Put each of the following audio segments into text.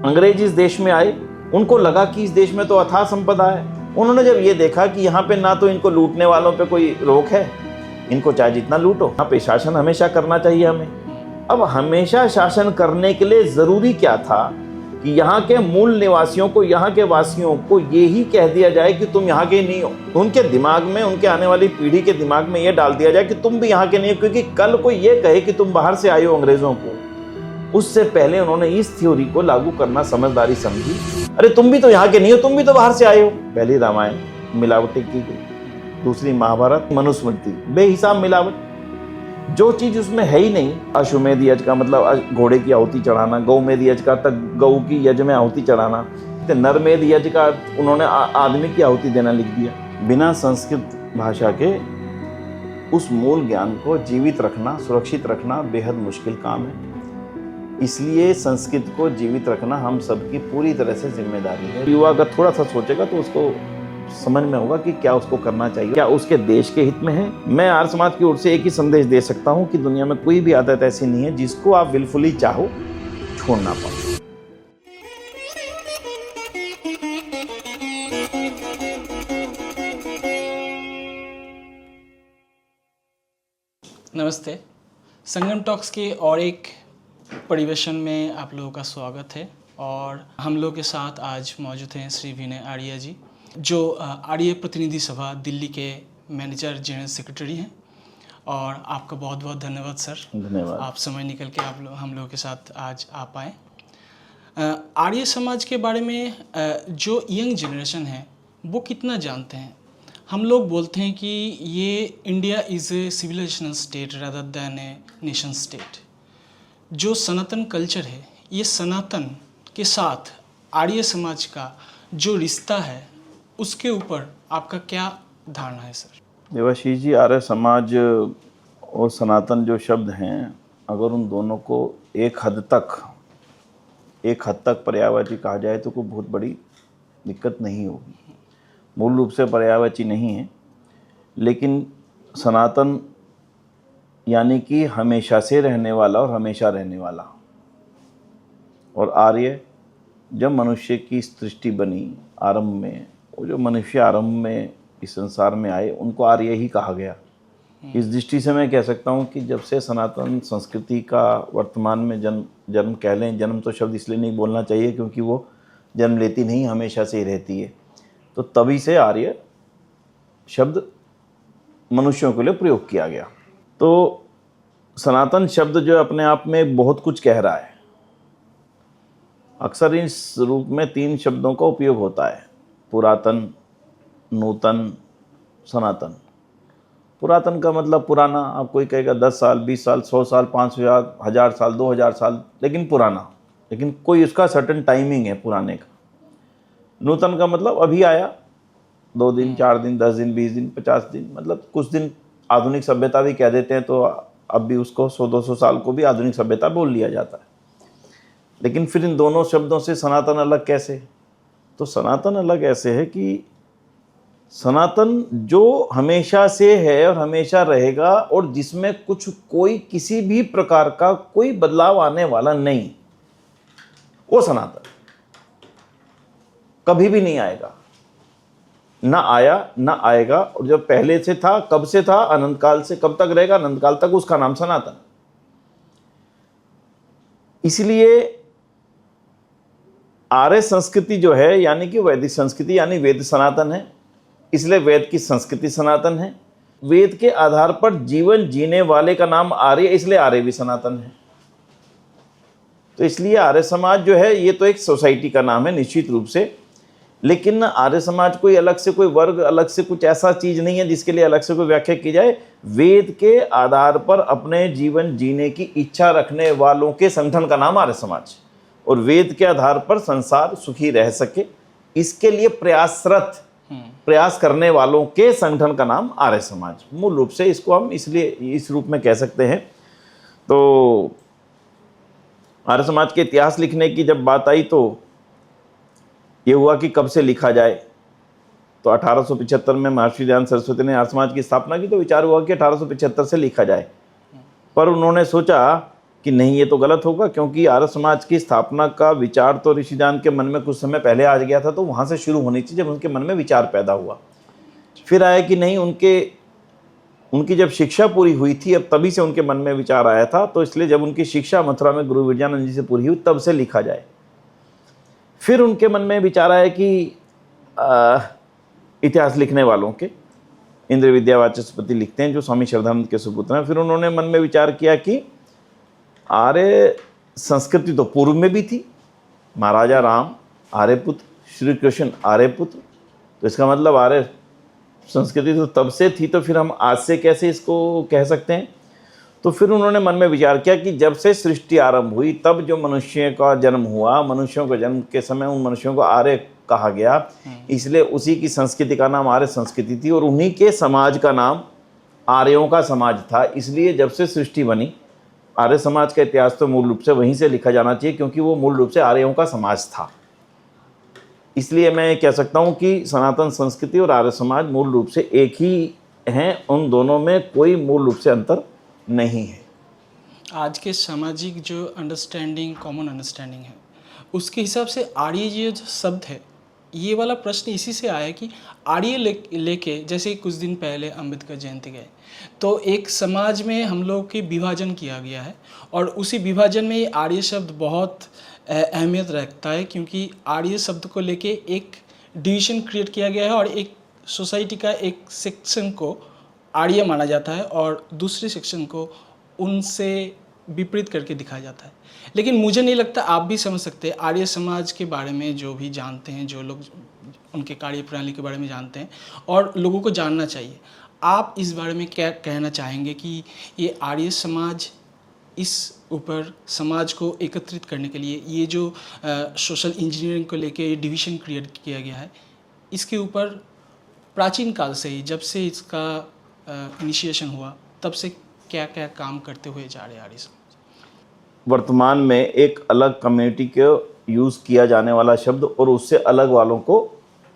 अंग्रेज इस देश में आए, उनको लगा कि इस देश में तो अथाह संपदा है। उन्होंने जब ये देखा कि यहाँ पे ना तो इनको लूटने वालों पे कोई रोक है, इनको चाहे जितना लूटो, यहाँ पे शासन हमेशा करना चाहिए हमें। अब हमेशा शासन करने के लिए जरूरी क्या था कि यहाँ के मूल निवासियों को, यहाँ के वासियों को यही कह दिया जाए कि तुम यहाँ के नहीं हो। उनके दिमाग में, उनके आने वाली पीढ़ी के दिमाग में ये डाल दिया जाए कि तुम भी यहाँ के नहीं हो, क्योंकि कल कोई ये कहे कि तुम बाहर से आए हो अंग्रेजों को, उससे पहले उन्होंने इस थ्योरी को लागू करना समझदारी समझी। अरे तुम भी तो यहाँ के नहीं हो, तुम भी तो बाहर से आए हो। पहली रामायण मिलावटी की गई, दूसरी महाभारत मनुस्मृति बेहिसाब मिलावट, जो चीज उसमें है ही नहीं। अश्वमेध यज्ञ का मतलब घोड़े की आहुति चढ़ाना, गौमेध यज्ञ का तक गऊ की यज्ञ में आहुति चढ़ाना, नरमेध यज्ञ का उन्होंने आदमी की आहुति देना लिख दिया। बिना संस्कृत भाषा के उस मूल ज्ञान को जीवित रखना, सुरक्षित रखना बेहद मुश्किल काम है। इसलिए संस्कृत को जीवित रखना हम सबकी पूरी तरह से जिम्मेदारी है। युवा अगर थोड़ा सा सोचेगा तो उसको समझ में होगा कि क्या उसको करना चाहिए, क्या उसके देश के हित में है। मैं आर्य समाज की ओर से एक ही संदेश दे सकता हूं कि दुनिया में कोई भी आदत ऐसी नहीं है जिसको आप विलफुली चाहो छोड़ ना पाओ। नमस्ते, संगम टॉक्स के और एक परिवेशन में आप लोगों का स्वागत है। और हम लोग के साथ आज मौजूद हैं श्री विनय आर्य जी, जो आर्य प्रतिनिधि सभा दिल्ली के मैनेजर जनरल सेक्रेटरी हैं। और आपका बहुत बहुत धन्यवाद सर, धन्यवाद। आप समय निकल के हम लोग के साथ आज आ पाए। आर्य समाज के बारे में जो यंग जनरेशन है वो कितना जानते हैं? हम लोग बोलते हैं कि ये India is a civilisational state rather than a nation state. जो सनातन कल्चर है, ये सनातन के साथ आर्य समाज का जो रिश्ता है उसके ऊपर आपका क्या धारणा है सर? देवाशीष जी, आर्य समाज और सनातन जो शब्द हैं, अगर उन दोनों को एक हद तक पर्यायवाची कहा जाए तो कोई बहुत बड़ी दिक्कत नहीं होगी। मूल रूप से पर्यायवाची नहीं है, लेकिन सनातन यानी कि हमेशा से रहने वाला और हमेशा रहने वाला, और आर्य जब मनुष्य की सृष्टि बनी आरंभ में, वो जो मनुष्य आरंभ में इस संसार में आए उनको आर्य ही कहा गया। इस दृष्टि से मैं कह सकता हूँ कि जब से सनातन संस्कृति का वर्तमान में जन्म कह लें, जन्म तो शब्द इसलिए नहीं बोलना चाहिए क्योंकि वो जन्म लेती नहीं, हमेशा से ही रहती है, तो तभी से आर्य शब्द मनुष्यों के लिए प्रयोग किया गया। तो सनातन शब्द जो अपने आप में बहुत कुछ कह रहा है। अक्सर इस रूप में 3 शब्दों का उपयोग होता है: पुरातन, नूतन, सनातन। पुरातन का मतलब पुराना, आप कोई कहेगा 10 साल, 20 साल, 100 साल, 5,000, 1000 साल, 2000 साल, लेकिन पुराना, लेकिन कोई उसका सर्टेन टाइमिंग है पुराने का। नूतन का मतलब अभी आया, 2 दिन, 4 दिन, 10 दिन, 20 दिन, 50 दिन, मतलब कुछ दिन। आधुनिक सभ्यता भी कह देते हैं, तो अब भी उसको 100-200 साल को भी आधुनिक सभ्यता बोल लिया जाता है। लेकिन फिर इन दोनों शब्दों से सनातन अलग कैसे? तो सनातन अलग ऐसे है कि सनातन जो हमेशा से है और हमेशा रहेगा, और जिसमें कोई किसी भी प्रकार का कोई बदलाव आने वाला नहीं, वो सनातन कभी भी नहीं आएगा, ना आया ना आएगा। और जब पहले से था, कब से था, अनंत काल से कब तक रहेगा, अनंत काल तक, उसका नाम सनातन। इसलिए आर्य संस्कृति जो है, यानी कि वैदिक संस्कृति, यानी वेद सनातन है, इसलिए वेद की संस्कृति सनातन है। वेद के आधार पर जीवन जीने वाले का नाम आर्य, इसलिए आर्य भी सनातन है। तो इसलिए आर्य समाज जो है, ये तो एक सोसाइटी का नाम है निश्चित रूप से, लेकिन आर्य समाज कोई अलग से कोई वर्ग, अलग से कुछ ऐसा चीज नहीं है जिसके लिए अलग से कोई व्याख्या की जाए। वेद के आधार पर अपने जीवन जीने की इच्छा रखने वालों के संगठन का नाम आर्य समाज, और वेद के आधार पर संसार सुखी रह सके इसके लिए प्रयास करने वालों के संगठन का नाम आर्य समाज। मूल रूप से इसको हम इसलिए इस रूप में कह सकते हैं। तो आर्य समाज के इतिहास लिखने की जब बात आई तो ये हुआ कि कब से लिखा जाए। तो 1875 में महर्षि दयानंद सरस्वती ने आर्य समाज की स्थापना की, तो विचार हुआ कि 1875 से लिखा जाए। पर उन्होंने सोचा कि नहीं ये तो गलत होगा, क्योंकि आर्य समाज की स्थापना का विचार तो ऋषिदान के मन में कुछ समय पहले आ गया था, तो वहाँ से शुरू होनी चाहिए जब उनके मन में विचार पैदा हुआ। फिर आया कि नहीं, उनकी जब शिक्षा पूरी हुई थी, अब तभी से उनके मन में विचार आया था, तो इसलिए जब उनकी शिक्षा मथुरा में गुरु विजयानंद जी से पूरी हुई तब से लिखा जाए। फिर उनके मन में विचार आया कि इतिहास लिखने वालों के इंद्र विद्या वाचस्पति लिखते हैं जो स्वामी श्रद्धानंद के सुपुत्र हैं। फिर उन्होंने मन में विचार किया कि आर्य संस्कृति तो पूर्व में भी थी, महाराजा राम आर्यपुत्र, श्री कृष्ण आर्यपुत्र, तो इसका मतलब आर्य संस्कृति तो तब से थी, तो फिर हम आज से कैसे इसको कह सकते हैं। तो फिर उन्होंने मन में विचार किया कि जब से सृष्टि आरंभ हुई तब जो मनुष्य का जन्म हुआ, मनुष्यों के जन्म के समय उन मनुष्यों को आर्य कहा गया, इसलिए उसी की संस्कृति का नाम आर्य संस्कृति थी और उन्हीं के समाज का नाम आर्यों का समाज था। इसलिए जब से सृष्टि बनी, आर्य समाज का इतिहास तो मूल रूप से वहीं से लिखा जाना चाहिए, क्योंकि वो मूल रूप से आर्यों का समाज था। इसलिए मैं कह सकता हूँ कि सनातन संस्कृति और आर्य समाज मूल रूप से एक ही हैं, उन दोनों में कोई मूल रूप से अंतर नहीं है। आज के सामाजिक जो अंडरस्टैंडिंग, कॉमन अंडरस्टैंडिंग है, उसके हिसाब से आर्य ये जो शब्द है, ये वाला प्रश्न इसी से आया कि आर्य लेके जैसे कुछ दिन पहले अम्बेडकर जयंती गए, तो एक समाज में हम लोग के विभाजन किया गया है और उसी विभाजन में ये आर्य शब्द बहुत अहमियत रखता है, क्योंकि आर्य शब्द को लेके एक डिवीजन क्रिएट किया गया है और एक सोसाइटी का एक सेक्शन को आर्य माना जाता है और दूसरे सेक्शन को उनसे विपरीत करके दिखाया जाता है। लेकिन मुझे नहीं लगता, आप भी समझ सकते हैं, आर्य समाज के बारे में जो भी जानते हैं, जो लोग उनके कार्य प्रणाली के बारे में जानते हैं और लोगों को जानना चाहिए, आप इस बारे में क्या कहना चाहेंगे कि ये आर्य समाज इस ऊपर समाज को एकत्रित करने के लिए ये जो सोशल इंजीनियरिंग को लेके ये डिवीज़न क्रिएट किया गया है, इसके ऊपर प्राचीन काल से ही, जब से इसका इनिशिएशन हुआ, तब से क्या क्या काम करते हुए जा रहे आर्य समाज? वर्तमान में एक अलग कम्युनिटी को यूज़ किया जाने वाला शब्द और उससे अलग वालों को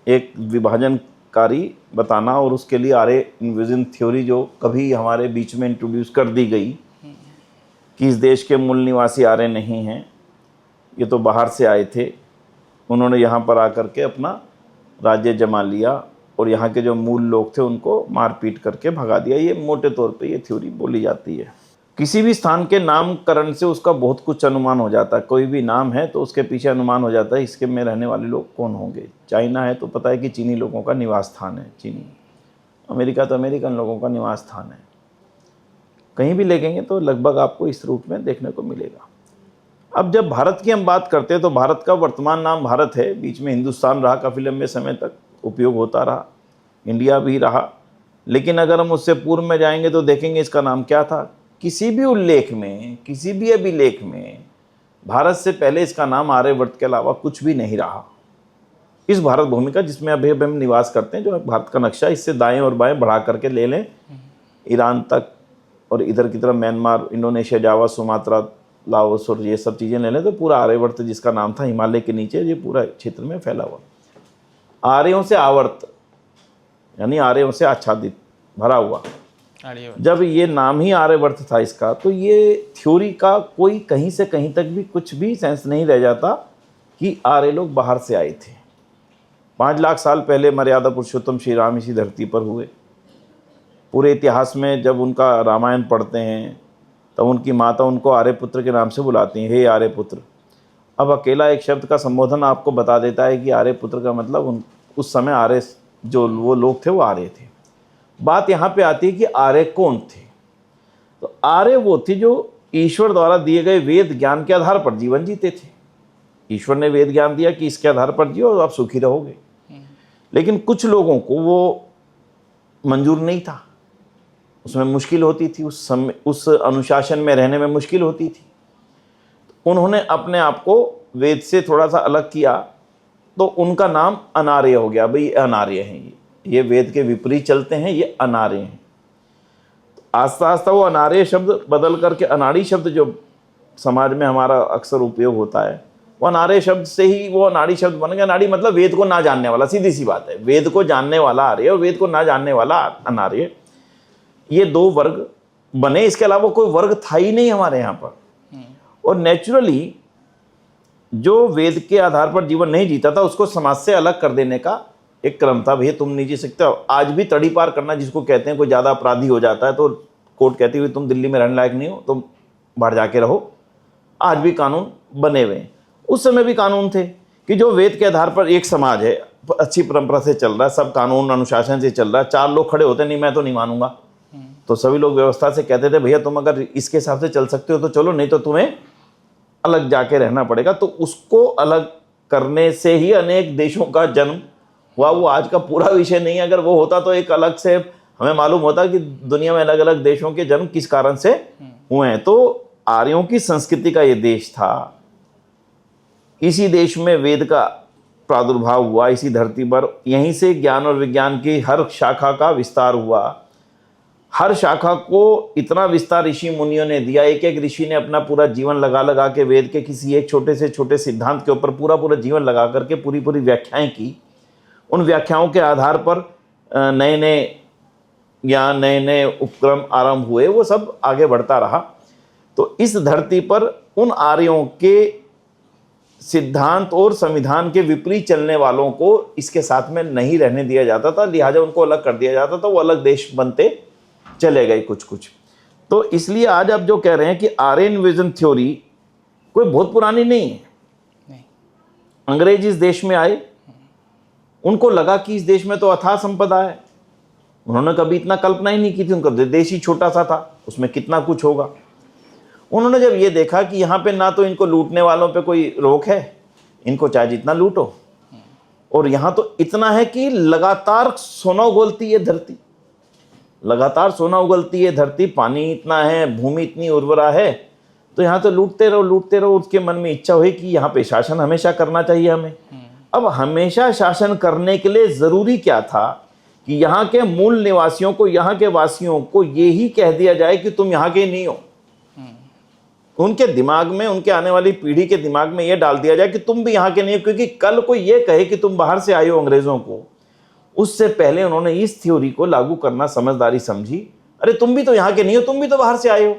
एक विभाजनकारी बताना, और उसके लिए आर्य इन्विजन थ्योरी जो कभी हमारे बीच में इंट्रोड्यूस कर दी गई कि इस देश के मूल निवासी आर्य नहीं हैं, ये तो बाहर से आए थे, उन्होंने यहाँ पर आकर के अपना राज्य जमा लिया और यहाँ के जो मूल लोग थे उनको मारपीट करके भगा दिया। ये मोटे तौर पे ये थ्योरी बोली जाती है। किसी भी स्थान के नामकरण से उसका बहुत कुछ अनुमान हो जाता है। कोई भी नाम है तो उसके पीछे अनुमान हो जाता है इसके में रहने वाले लोग कौन होंगे। चाइना है तो पता है कि चीनी लोगों का निवास स्थान है चीनी, अमेरिका तो अमेरिकन लोगों का निवास स्थान है। कहीं भी लेंगे तो लगभग आपको इस रूप में देखने को मिलेगा। अब जब भारत की हम बात करते हैं तो भारत का वर्तमान नाम भारत है, बीच में हिंदुस्तान रहा, काफ़ी लंबे समय तक उपयोग होता रहा, इंडिया भी रहा। लेकिन अगर हम उससे पूर्व में जाएंगे तो देखेंगे इसका नाम क्या था। किसी भी उल्लेख में, किसी भी अभिलेख में भारत से पहले इसका नाम आर्यवर्त के अलावा कुछ भी नहीं रहा। इस भारत भूमि का जिसमें अभी हम निवास करते हैं, जो भारत का नक्शा, इससे दाएं और बाएं बढ़ा करके ले लें ईरान तक और इधर की तरफ म्यांमार, इंडोनेशिया, जावा, सुमात्रा, लाओस और ये सब चीज़ें ले लें तो पूरा आर्यवर्त जिसका नाम था हिमालय के नीचे ये पूरा क्षेत्र में फैला हुआ। आर्यों से आवर्त यानी आर्यों से आच्छादित, भरा हुआ। जब ये नाम ही आर्यवर्त था इसका, तो ये थ्योरी का कोई कहीं से कहीं तक भी कुछ भी सेंस नहीं रह जाता कि आर्य लोग बाहर से आए थे। 5 लाख साल पहले मर्यादा पुरुषोत्तम श्री राम इसी धरती पर हुए। पूरे इतिहास में जब उनका रामायण पढ़ते हैं तब उनकी माता उनको आर्यपुत्र के नाम से बुलाती हैं, हे आर्यपुत्र। अब अकेला एक शब्द का संबोधन आपको बता देता है कि आर्यपुत्र का मतलब उस समय आर्य जो वो लोग थे वो आर्य थे। बात यहाँ पे आती है कि आर्य कौन थे। तो आर्य वो थे जो ईश्वर द्वारा दिए गए वेद ज्ञान के आधार पर जीवन जीते थे। ईश्वर ने वेद ज्ञान दिया कि इसके आधार पर जियो और आप सुखी रहोगे। लेकिन कुछ लोगों को वो मंजूर नहीं था, उसमें मुश्किल होती थी, उस समय उस अनुशासन में रहने में मुश्किल होती थी। उन्होंने अपने आप को वेद से थोड़ा सा अलग किया तो उनका नाम अनार्य हो गया। भाई अनार्य हैं, ये वेद के विपरीत चलते हैं, ये अनार्य हैं। आस्ता आस्ता वो अनार्य शब्द बदल करके अनाड़ी शब्द जो समाज में हमारा अक्सर उपयोग होता है, वो अनार्य शब्द से ही वो अनाड़ी शब्द बन गया। अनाड़ी मतलब वेद को ना जानने वाला, सीधी सी बात है। वेद को जानने वाला आर्य और वेद को ना जानने वाला अनार्य, ये 2 वर्ग बने। इसके अलावा कोई वर्ग था ही नहीं हमारे यहाँ पर। और नेचुरली जो वेद के आधार पर जीवन नहीं जीता था उसको समाज से अलग कर देने का एक क्रम था। भैया तुम नहीं जी सकते हो। आज भी तड़ी पार करना जिसको कहते हैं, कोई ज़्यादा अपराधी हो जाता है तो कोर्ट कहती हुई तुम दिल्ली में रहने लायक नहीं हो, तुम बाहर जाके रहो। आज भी कानून बने हुए हैं। उस समय भी कानून थे कि जो वेद के आधार पर एक समाज है, अच्छी परंपरा से चल रहा है, सब कानून अनुशासन से चल रहा है, चार लोग खड़े होते नहीं मैं तो नहीं मानूंगा, तो सभी लोग व्यवस्था से कहते थे भैया तुम अगर इसके हिसाब से चल सकते हो तो चलो, नहीं तो तुम्हें अलग जाके रहना पड़ेगा। तो उसको अलग करने से ही अनेक देशों का जन्म हुआ। वो आज का पूरा विषय नहीं है, अगर वो होता तो एक अलग से हमें मालूम होता कि दुनिया में अलग अलग देशों के जन्म किस कारण से हुए हैं। तो आर्यों की संस्कृति का ये देश था, इसी देश में वेद का प्रादुर्भाव हुआ, इसी धरती पर, यहीं से ज्ञान और विज्ञान की हर शाखा का विस्तार हुआ। हर शाखा को इतना विस्तार ऋषि मुनियों ने दिया। एक एक ऋषि ने अपना पूरा जीवन लगा लगा के वेद के किसी एक छोटे से छोटे सिद्धांत के ऊपर पूरा पूरा जीवन लगा करके पूरी पूरी व्याख्याएं की। उन व्याख्याओं के आधार पर नए नए ज्ञान, नए नए उपक्रम आरंभ हुए, वो सब आगे बढ़ता रहा। तो इस धरती पर उन आर्यों के सिद्धांत और संविधान के विपरीत चलने वालों को इसके साथ में नहीं रहने दिया जाता था, लिहाजा उनको अलग कर दिया जाता था। वो अलग देश बनते चले गए कुछ कुछ। तो इसलिए आज आप जो कह रहे हैं कि आर्यन विजन थ्योरी कोई बहुत पुरानी नहीं है। नहीं। अंग्रेज इस देश में आए, उनको लगा कि इस देश में तो अथाह संपदा है। उन्होंने कभी इतना कल्पना ही नहीं की थी, उनका देश ही छोटा सा था, उसमें कितना कुछ होगा। उन्होंने जब ये देखा कि यहाँ पे ना तो इनको लूटने वालों पे कोई रोक है, इनको चाहे जितना लूटो, और यहाँ तो इतना है कि लगातार सोना उगलती है धरती, लगातार सोना उगलती है धरती, पानी इतना है, भूमि इतनी उर्वरा है, तो यहाँ तो लूटते रहो लूटते रहो। उसके मन में इच्छा हुई कि यहाँ पे शासन हमेशा करना चाहिए हमें। अब हमेशा शासन करने के लिए ज़रूरी क्या था कि यहाँ के मूल निवासियों को, यहाँ के वासियों को यही कह दिया जाए कि तुम यहाँ के नहीं हो। उनके दिमाग में, उनके आने वाली पीढ़ी के दिमाग में यह डाल दिया जाए कि तुम भी यहाँ के नहीं हो, क्योंकि कल कोई ये कहे कि तुम बाहर से आए हो अंग्रेजों को, उससे पहले उन्होंने इस थ्योरी को लागू करना समझदारी समझी। अरे तुम भी तो यहाँ के नहीं हो, तुम भी तो बाहर से आए हो,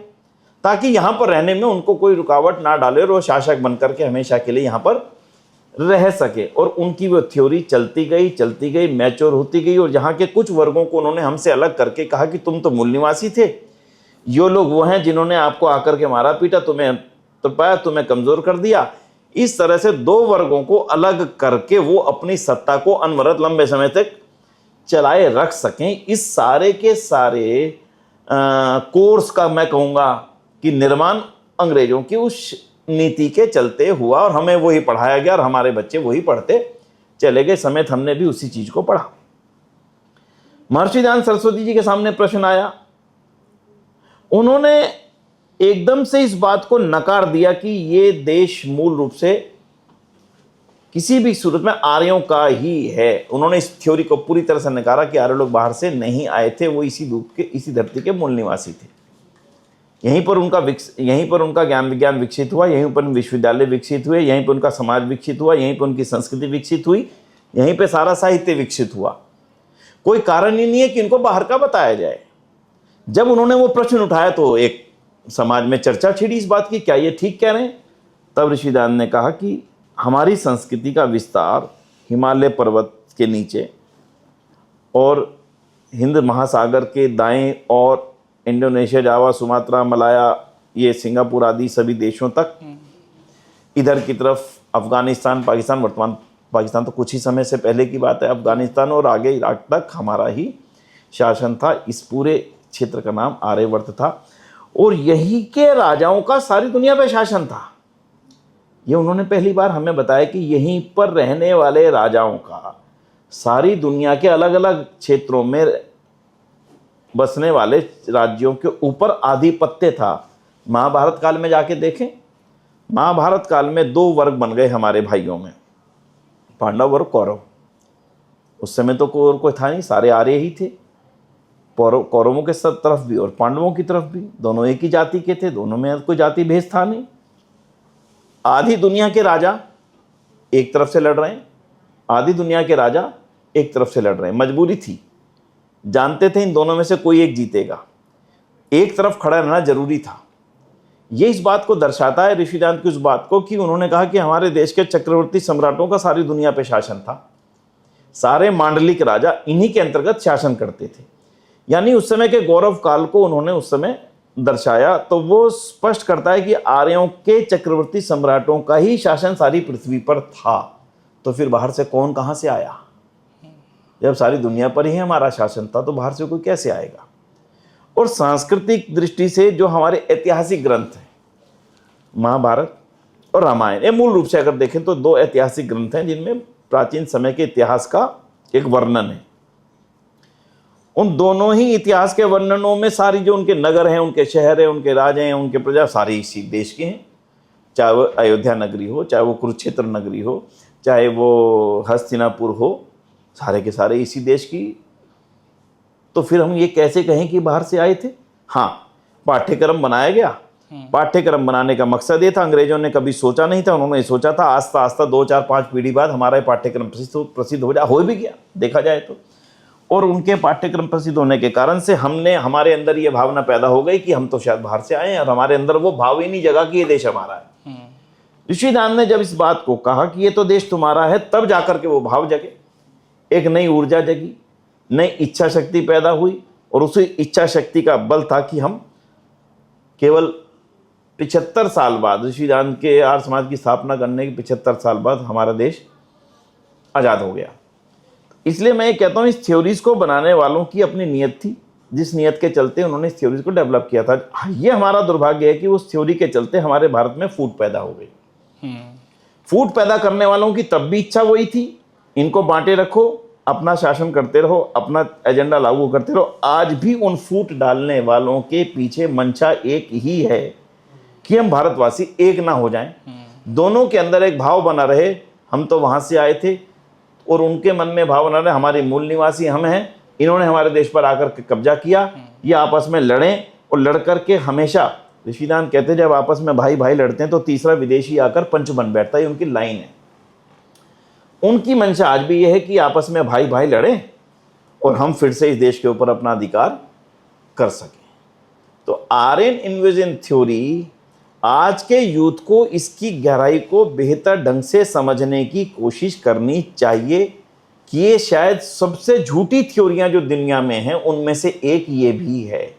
ताकि यहाँ पर रहने में उनको कोई रुकावट ना डाले और वो शासक बन करके हमेशा के लिए यहाँ पर रह सके। और उनकी वो थ्योरी चलती गई, मैच्योर होती गई, और यहाँ के कुछ वर्गों को उन्होंने हमसे अलग करके कहा कि तुम तो मूल निवासी थे, ये लोग वो हैं जिन्होंने आपको आकर के मारा पीटा, तुम्हें तपाया, तुम्हें कमजोर कर दिया। इस तरह से दो वर्गों को अलग करके वो अपनी सत्ता को अनवरत लंबे समय तक चलाए रख सकें। इस सारे के सारे कोर्स का मैं कहूँगा कि निर्माण अंग्रेजों की उस नीति के चलते हुआ, और हमें वही पढ़ाया गया और हमारे बच्चे वही पढ़ते चले गए, समेत हमने भी उसी चीज को पढ़ा। महर्षि दयानंद सरस्वती जी के सामने प्रश्न आया, उन्होंने एकदम से इस बात को नकार दिया कि ये देश मूल रूप से किसी भी सूरत में आर्यों का ही है। उन्होंने इस थ्योरी को पूरी तरह से नकारा कि आर्य लोग बाहर से नहीं आए थे, वो इसी धरती के मूल निवासी थे। यहीं पर उनका ज्ञान विज्ञान विकसित हुआ, यहीं पर विश्वविद्यालय विकसित हुए, यहीं पर उनका समाज विकसित हुआ, यहीं पर उनकी संस्कृति विकसित हुई, यहीं पर सारा साहित्य विकसित हुआ। कोई कारण ही नहीं है कि इनको बाहर का बताया जाए। जब उन्होंने वो प्रश्न उठाया तो एक समाज में चर्चा छिड़ी इस बात की, क्या ये ठीक कह रहे हैं? तब ऋषि दयानंद ने कहा कि हमारी संस्कृति का विस्तार हिमालय पर्वत के नीचे और हिंद महासागर के दाएं और इंडोनेशिया, जावा, सुमात्रा, मलाया, ये सिंगापुर आदि सभी देशों तक, इधर की तरफ अफगानिस्तान, पाकिस्तान, वर्तमान पाकिस्तान तो कुछ ही समय से पहले की बात है, अफगानिस्तान और आगे इराक तक हमारा ही शासन था। इस पूरे क्षेत्र का नाम आर्यवर्त था और यही के राजाओं का सारी दुनिया पे शासन था। ये उन्होंने पहली बार हमें बताया कि यहीं पर रहने वाले राजाओं का सारी दुनिया के अलग अलग क्षेत्रों में बसने वाले राज्यों के ऊपर आधिपत्य था। महाभारत काल में जाके देखें, महाभारत काल में दो वर्ग बन गए हमारे भाइयों में, पांडव और कौरव। उस समय तो कोई था नहीं, सारे आर्य ही थे। कौरवों के सब तरफ भी और पांडवों की तरफ भी, दोनों एक ही जाति के थे, दोनों में कोई जाति भेद था नहीं। आधी दुनिया के राजा एक तरफ से लड़ रहे हैं, आधी दुनिया के राजा एक तरफ से लड़ रहे हैं। मजबूरी थी, जानते थे इन दोनों में से कोई एक जीतेगा, एक तरफ खड़ा रहना जरूरी था। ये इस बात को दर्शाता है, ऋषिदान की उस बात को, कि उन्होंने कहा कि हमारे देश के चक्रवर्ती सम्राटों का सारी दुनिया पे शासन था, सारे मांडलिक राजा इन्हीं के अंतर्गत शासन करते थे। यानी उस समय के गौरव काल को उन्होंने उस समय दर्शाया। तो वो स्पष्ट करता है कि आर्यों के चक्रवर्ती सम्राटों का ही शासन सारी पृथ्वी पर था। तो फिर बाहर से कौन कहां से आया? जब सारी दुनिया पर ही हमारा शासन था तो बाहर से कोई कैसे आएगा? और सांस्कृतिक दृष्टि से जो हमारे ऐतिहासिक ग्रंथ हैं, महाभारत और रामायण, ये मूल रूप से अगर देखें तो दो ऐतिहासिक ग्रंथ हैं जिनमें प्राचीन समय के इतिहास का एक वर्णन है। उन दोनों ही इतिहास के वर्णनों में सारी जो उनके नगर हैं, उनके शहर हैं, उनके राजा हैं, उनके प्रजा, सारे इसी देश के हैं। चाहे वो अयोध्या नगरी हो, चाहे वो कुरुक्षेत्र नगरी हो, चाहे वो हस्तिनापुर हो, सारे के सारे इसी देश की। तो फिर हम ये कैसे कहें कि बाहर से आए थे? हाँ, पाठ्यक्रम बनाया गया। पाठ्यक्रम बनाने का मकसद ये था, अंग्रेजों ने कभी सोचा नहीं था, उन्होंने सोचा था आस्ता आस्ता 2, 4, 5 पीढ़ी बाद हमारा ये पाठ्यक्रम प्रसिद्ध हो जाए। हो भी गया देखा जाए तो। और उनके पाठ्यक्रम प्रसिद्ध होने के कारण से हमारे अंदर ये भावना पैदा हो गई कि हम तो शायद बाहर से आए हैं, और हमारे अंदर वो भाव ही नहीं जगा कि ये देश हमारा है। ऋषिदान ने जब इस बात को कहा कि ये तो देश तुम्हारा है, तब जाकर के वो भाव जगे, एक नई ऊर्जा जगी, नई इच्छा शक्ति पैदा हुई। और उसी इच्छा शक्ति का बल था कि हम केवल 75 साल बाद, ऋषिदान के आर्य समाज की स्थापना करने के 75 साल बाद हमारा देश आज़ाद हो गया। इसलिए मैं ये कहता हूँ, इस थ्योरीज को बनाने वालों की अपनी नियत थी, जिस नियत के चलते उन्होंने इस थ्योरीज को डेवलप किया था। ये हमारा दुर्भाग्य है कि उस थ्योरी के चलते हमारे भारत में फूट पैदा हो गई। फूट पैदा करने वालों की तब भी इच्छा वही थी, इनको बांटे रखो, अपना शासन करते रहो, अपना एजेंडा लागू करते रहो। आज भी उन फूट डालने वालों के पीछे मंशा एक ही है कि हम भारतवासी एक ना हो जाएं, दोनों के अंदर एक भाव बना रहे, हम तो वहां से आए थे, और उनके मन में भाव बना रहे हमारे मूल निवासी हम हैं, इन्होंने हमारे देश पर आकर के कब्जा किया। ये आपस में लड़ें, और लड़ करके हमेशा, ऋषिदान कहते हैं जब आपस में भाई भाई लड़ते हैं तो तीसरा विदेशी आकर पंच बन बैठता है। उनकी लाइन है। उनकी मंशा आज भी यह है कि आपस में भाई भाई लड़ें और हम फिर से इस देश के ऊपर अपना अधिकार कर सकें। तो आर्यन इन्वेजन थ्योरी आज के यूथ को इसकी गहराई को बेहतर ढंग से समझने की कोशिश करनी चाहिए कि ये शायद सबसे झूठी थ्योरियां जो दुनिया में हैं उनमें से एक ये भी है,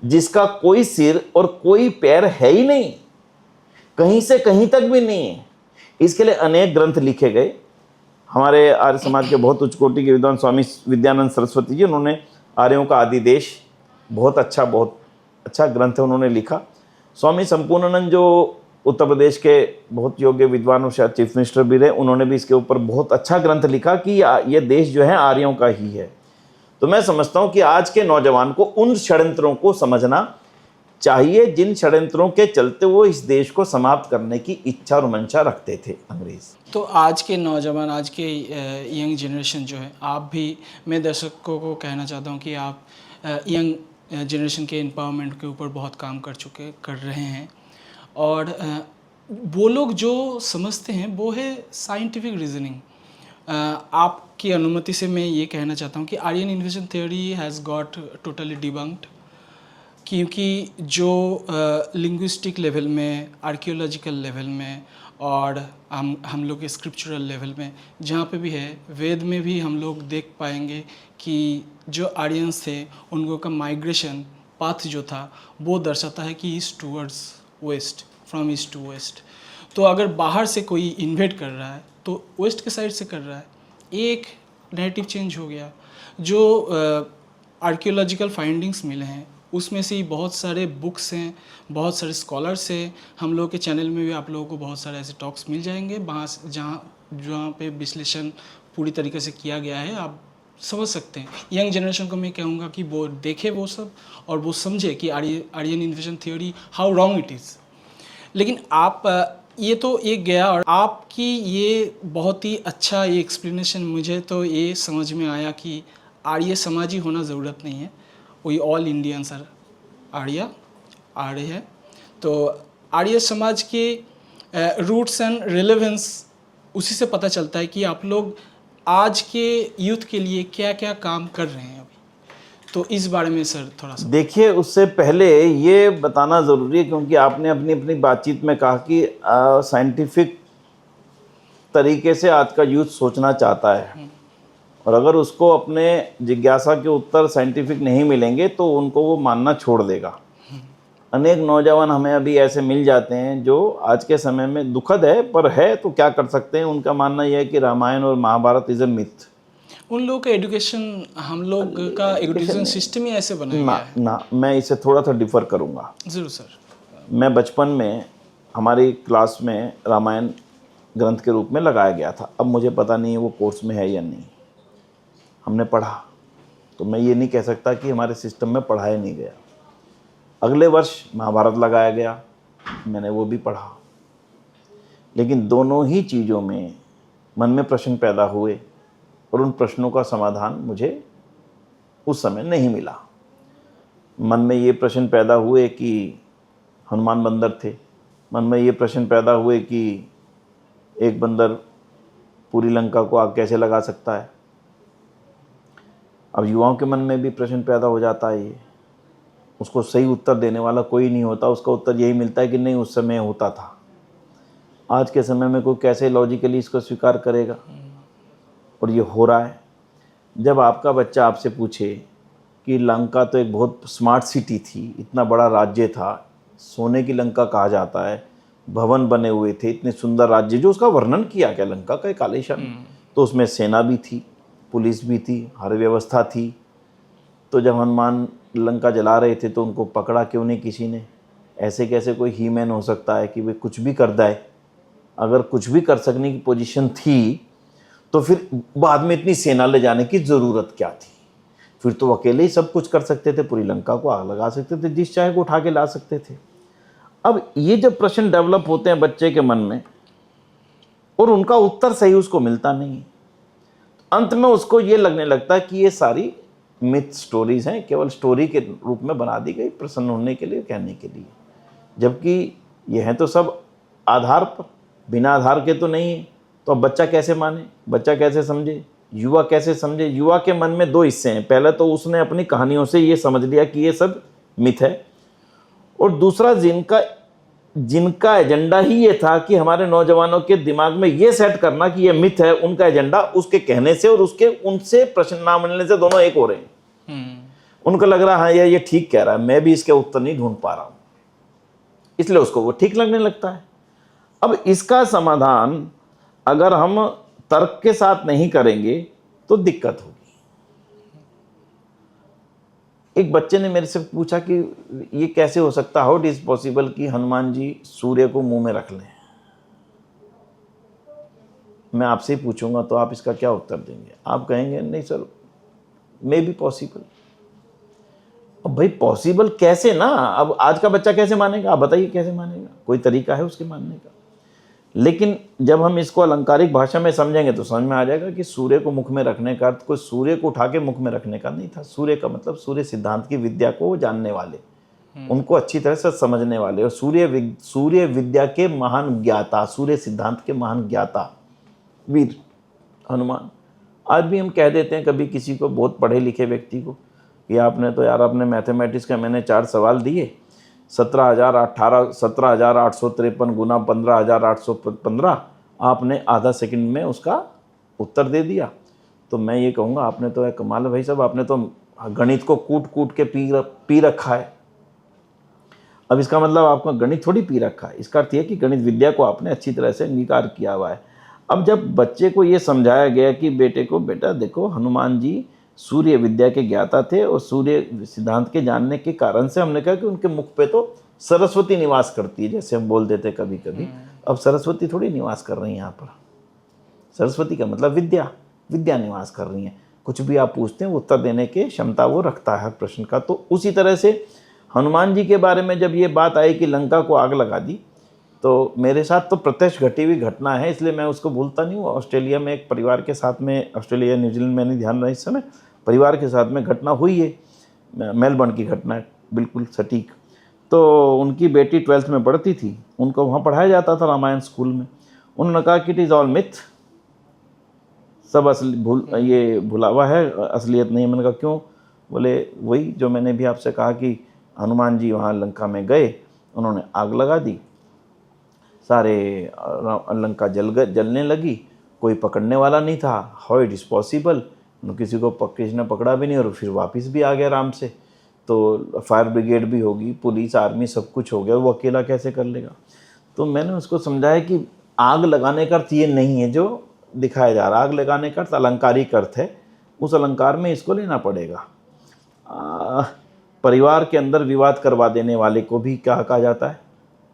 जिसका कोई सिर और कोई पैर है ही नहीं, कहीं से कहीं तक भी नहीं है। इसके लिए अनेक ग्रंथ लिखे गए। हमारे आर्य समाज के बहुत उच्च कोटि के विद्वान स्वामी विद्यानंद सरस्वती जी, उन्होंने आर्यों का आदि देश, बहुत अच्छा ग्रंथ है उन्होंने लिखा। स्वामी संपूर्णानंद जो उत्तर प्रदेश के बहुत योग्य विद्वान और शायद चीफ मिनिस्टर भी रहे, उन्होंने भी इसके ऊपर बहुत अच्छा ग्रंथ लिखा कि ये देश जो है आर्यों का ही है। तो मैं समझता हूँ कि आज के नौजवान को उन षड्यंत्रों को समझना चाहिए जिन षड्यंत्रों के चलते वो इस देश को समाप्त करने की इच्छा और मंशा रखते थे अंग्रेज। तो आज के नौजवान, आज के यंग जनरेशन जो है, आप भी, मैं दर्शकों को कहना चाहता हूँ कि आप यंग जनरेशन के एम्पावरमेंट के ऊपर बहुत काम कर रहे हैं, और वो लोग जो समझते हैं वो है साइंटिफिक रीजनिंग। आपकी अनुमति से मैं ये कहना चाहता हूँ कि Aryan invasion theory has got totally debunked, क्योंकि जो लिंग्विस्टिक लेवल में, आर्कियोलॉजिकल लेवल में, और हम लोग के स्क्रिप्चुरल लेवल में जहाँ पे भी है, वेद में भी हम लोग देख पाएंगे कि जो आर्यंस थे उनको का माइग्रेशन पाथ जो था वो दर्शाता है कि east towards west, from east to west. तो अगर बाहर से कोई इन्वेट कर रहा है तो वेस्ट के साइड से कर रहा है, एक नैरेटिव चेंज हो गया। जो आर्कियोलॉजिकल फाइंडिंग्स मिले हैं उसमें से ही बहुत सारे बुक्स हैं, बहुत सारे स्कॉलर्स हैं। हम लोग के चैनल में भी आप लोगों को बहुत सारे ऐसे टॉक्स मिल जाएंगे जहाँ पे विश्लेषण पूरी तरीके से किया गया है, आप समझ सकते हैं। यंग जनरेशन को मैं कहूँगा कि वो देखे वो सब, और वो समझे कि Aryan invasion theory how wrong it is. लेकिन आप ये तो एक गया, और आपकी ये बहुत ही अच्छा ये एक्सप्लेनेशन, मुझे तो ये समझ में आया कि आर्य समाजी होना ज़रूरत नहीं है, वही ऑल इंडियंस आर्य है। तो आर्य समाज के रूट्स एंड रिलेवेंस उसी से पता चलता है कि आप लोग आज के यूथ के लिए क्या क्या काम कर रहे हैं अभी। तो इस बारे में सर थोड़ा सा देखिए, उससे पहले ये बताना ज़रूरी है, क्योंकि आपने अपनी अपनी बातचीत में कहा कि साइंटिफिक तरीके से आज का यूथ सोचना चाहता है, और अगर उसको अपने जिज्ञासा के उत्तर साइंटिफिक नहीं मिलेंगे तो उनको वो मानना छोड़ देगा। अनेक नौजवान हमें अभी ऐसे मिल जाते हैं जो आज के समय में, दुखद है पर है तो क्या कर सकते हैं, उनका मानना यह है कि रामायण और महाभारत इज़ अ मिथ। उन लोग का एजुकेशन, हम लोग का एजुकेशन सिस्टम ही ऐसे बनाया गया है। ना, मैं इसे थोड़ा सा डिफ़र करूँगा। ज़रूर सर। मैं बचपन में हमारी क्लास में रामायण ग्रंथ के रूप में लगाया गया था। अब मुझे पता नहीं है वो कोर्स में है या नहीं, हमने पढ़ा, तो मैं ये नहीं कह सकता कि हमारे सिस्टम में पढ़ाया नहीं गया। अगले वर्ष महाभारत लगाया गया, मैंने वो भी पढ़ा, लेकिन दोनों ही चीज़ों में मन में प्रश्न पैदा हुए और उन प्रश्नों का समाधान मुझे उस समय नहीं मिला। मन में ये प्रश्न पैदा हुए कि हनुमान बंदर थे, मन में ये प्रश्न पैदा हुए कि एक बंदर पूरी लंका को आग कैसे लगा सकता है। अब युवाओं के मन में भी प्रश्न पैदा हो जाता है, ये उसको सही उत्तर देने वाला कोई नहीं होता, उसका उत्तर यही मिलता है कि नहीं उस समय होता था। आज के समय में कोई कैसे लॉजिकली इसको स्वीकार करेगा, और ये हो रहा है। जब आपका बच्चा आपसे पूछे कि लंका तो एक बहुत स्मार्ट सिटी थी, इतना बड़ा राज्य था, सोने की लंका कहा जाता है, भवन बने हुए थे, इतने सुंदर राज्य, जो उसका वर्णन किया गया लंका का एक आलीशान, तो उसमें सेना भी थी, पुलिस भी थी, हर व्यवस्था थी। तो जब हनुमान लंका जला रहे थे तो उनको पकड़ा क्यों नहीं किसी ने? ऐसे कैसे कोई ही मैन हो सकता है कि वे कुछ भी कर जाए? अगर कुछ भी कर सकने की पोजीशन थी तो फिर बाद में इतनी सेना ले जाने की ज़रूरत क्या थी? फिर तो अकेले ही सब कुछ कर सकते थे, पूरी लंका को आग लगा सकते थे, जिस चाहे को उठा के ला सकते थे। अब ये जब प्रश्न डेवलप होते हैं बच्चे के मन में और उनका उत्तर सही उसको मिलता नहीं, अंत में उसको ये लगने लगता है कि ये सारी मिथ स्टोरीज हैं, केवल स्टोरी के रूप में बना दी गई, प्रसन्न होने के लिए, कहने के लिए, जबकि ये हैं तो सब आधार पर, बिना आधार के तो नहीं है। तो अब बच्चा कैसे माने, बच्चा कैसे समझे, युवा कैसे समझे? युवा के मन में दो हिस्से हैं, पहले तो उसने अपनी कहानियों से ये समझ लिया कि ये सब मिथ है, और दूसरा जिनका एजेंडा ही ये था कि हमारे नौजवानों के दिमाग में ये सेट करना कि ये मिथ है, उनका एजेंडा उसके कहने से और उसके उनसे प्रश्न ना मिलने से दोनों एक हो रहे हैं। उनको लग रहा है हाँ ये ठीक कह रहा है, मैं भी इसके उत्तर नहीं ढूंढ पा रहा हूं, इसलिए उसको वो ठीक लगने लगता है। अब इसका समाधान अगर हम तर्क के साथ नहीं करेंगे तो दिक्कत होगी। एक बच्चे ने मेरे से पूछा कि ये कैसे हो सकता, हाउ इट इज पॉसिबल कि हनुमान जी सूर्य को मुंह में रख लें? मैं आपसे ही पूछूंगा तो आप इसका क्या उत्तर देंगे? आप कहेंगे नहीं सर, मे बी पॉसिबल। अब भाई पॉसिबल कैसे ना, अब आज का बच्चा कैसे मानेगा? आप बताइए कैसे मानेगा? कोई तरीका है उसके मानने का? लेकिन जब हम इसको अलंकारिक भाषा में समझेंगे तो समझ में आ जाएगा कि सूर्य को मुख में रखने का अर्थ कोई सूर्य को उठा के मुख में रखने का नहीं था। सूर्य का मतलब सूर्य सिद्धांत की विद्या को जानने वाले, उनको अच्छी तरह से समझने वाले, और सूर्य विद्या के महान ज्ञाता, सूर्य सिद्धांत के महान ज्ञाता वीर हनुमान। आज भी हम कह देते हैं कभी किसी को, बहुत पढ़े लिखे व्यक्ति को, कि आपने तो यार अपने मैथमेटिक्स का मैंने 4 सवाल दिए, 17,853 गुना 15,815, आपने आधा सेकंड में उसका उत्तर दे दिया। तो मैं ये कहूँगा आपने तो कमाल है भाई साहब, आपने तो गणित को कूट कूट के पी रखा है। अब इसका मतलब आपका गणित थोड़ी पी रखा है, इसका अर्थ यह कि गणित विद्या को आपने अच्छी तरह से अंगीकार किया हुआ है। अब जब बच्चे को ये समझाया गया कि बेटा देखो हनुमान जी सूर्य विद्या के ज्ञाता थे, और सूर्य सिद्धांत के जानने के कारण से हमने कहा कि उनके मुख पे तो सरस्वती निवास करती है, जैसे हम बोल देते कभी कभी। अब सरस्वती थोड़ी निवास कर रही हैं यहाँ पर, सरस्वती का मतलब विद्या निवास कर रही हैं। कुछ भी आप पूछते हैं उत्तर देने की क्षमता वो रखता है हर प्रश्न का। तो उसी तरह से हनुमान जी के बारे में जब ये बात आई कि लंका को आग लगा दी, तो मेरे साथ तो प्रत्यक्ष घटी हुई घटना है, इसलिए मैं उसको भूलता नहीं हूँ। ऑस्ट्रेलिया में एक परिवार के साथ में, ऑस्ट्रेलिया न्यूजीलैंड में नहीं ध्यान रहा इस समय, परिवार के साथ में घटना हुई है, मेलबर्न की घटना है बिल्कुल सटीक। तो उनकी बेटी 12th में पढ़ती थी, उनको वहाँ पढ़ाया जाता था रामायण स्कूल में। उन्होंने कहा कि इट इज़ ऑल मिथ, सब असली ये भुलावा है, असलियत नहीं। मैंने कहा क्यों? बोले वही जो मैंने भी आपसे कहा कि हनुमान जी वहाँ लंका में गए, उन्होंने आग लगा दी, सारे जलने लगी, कोई पकड़ने वाला नहीं था। हाउ इट इज़ पॉसिबल, किसी ने पकड़ा भी नहीं और फिर वापस भी आ गया आराम से। तो फायर ब्रिगेड भी होगी, पुलिस आर्मी सब कुछ हो गया, वो अकेला कैसे कर लेगा। तो मैंने उसको समझाया कि आग लगाने का अर्थ ये नहीं है जो दिखाया जा रहा। आग लगाने का अर्थ अलंकारिक अर्थ है, उस अलंकार में इसको लेना पड़ेगा। परिवार के अंदर विवाद करवा देने वाले को भी क्या कहा जाता है?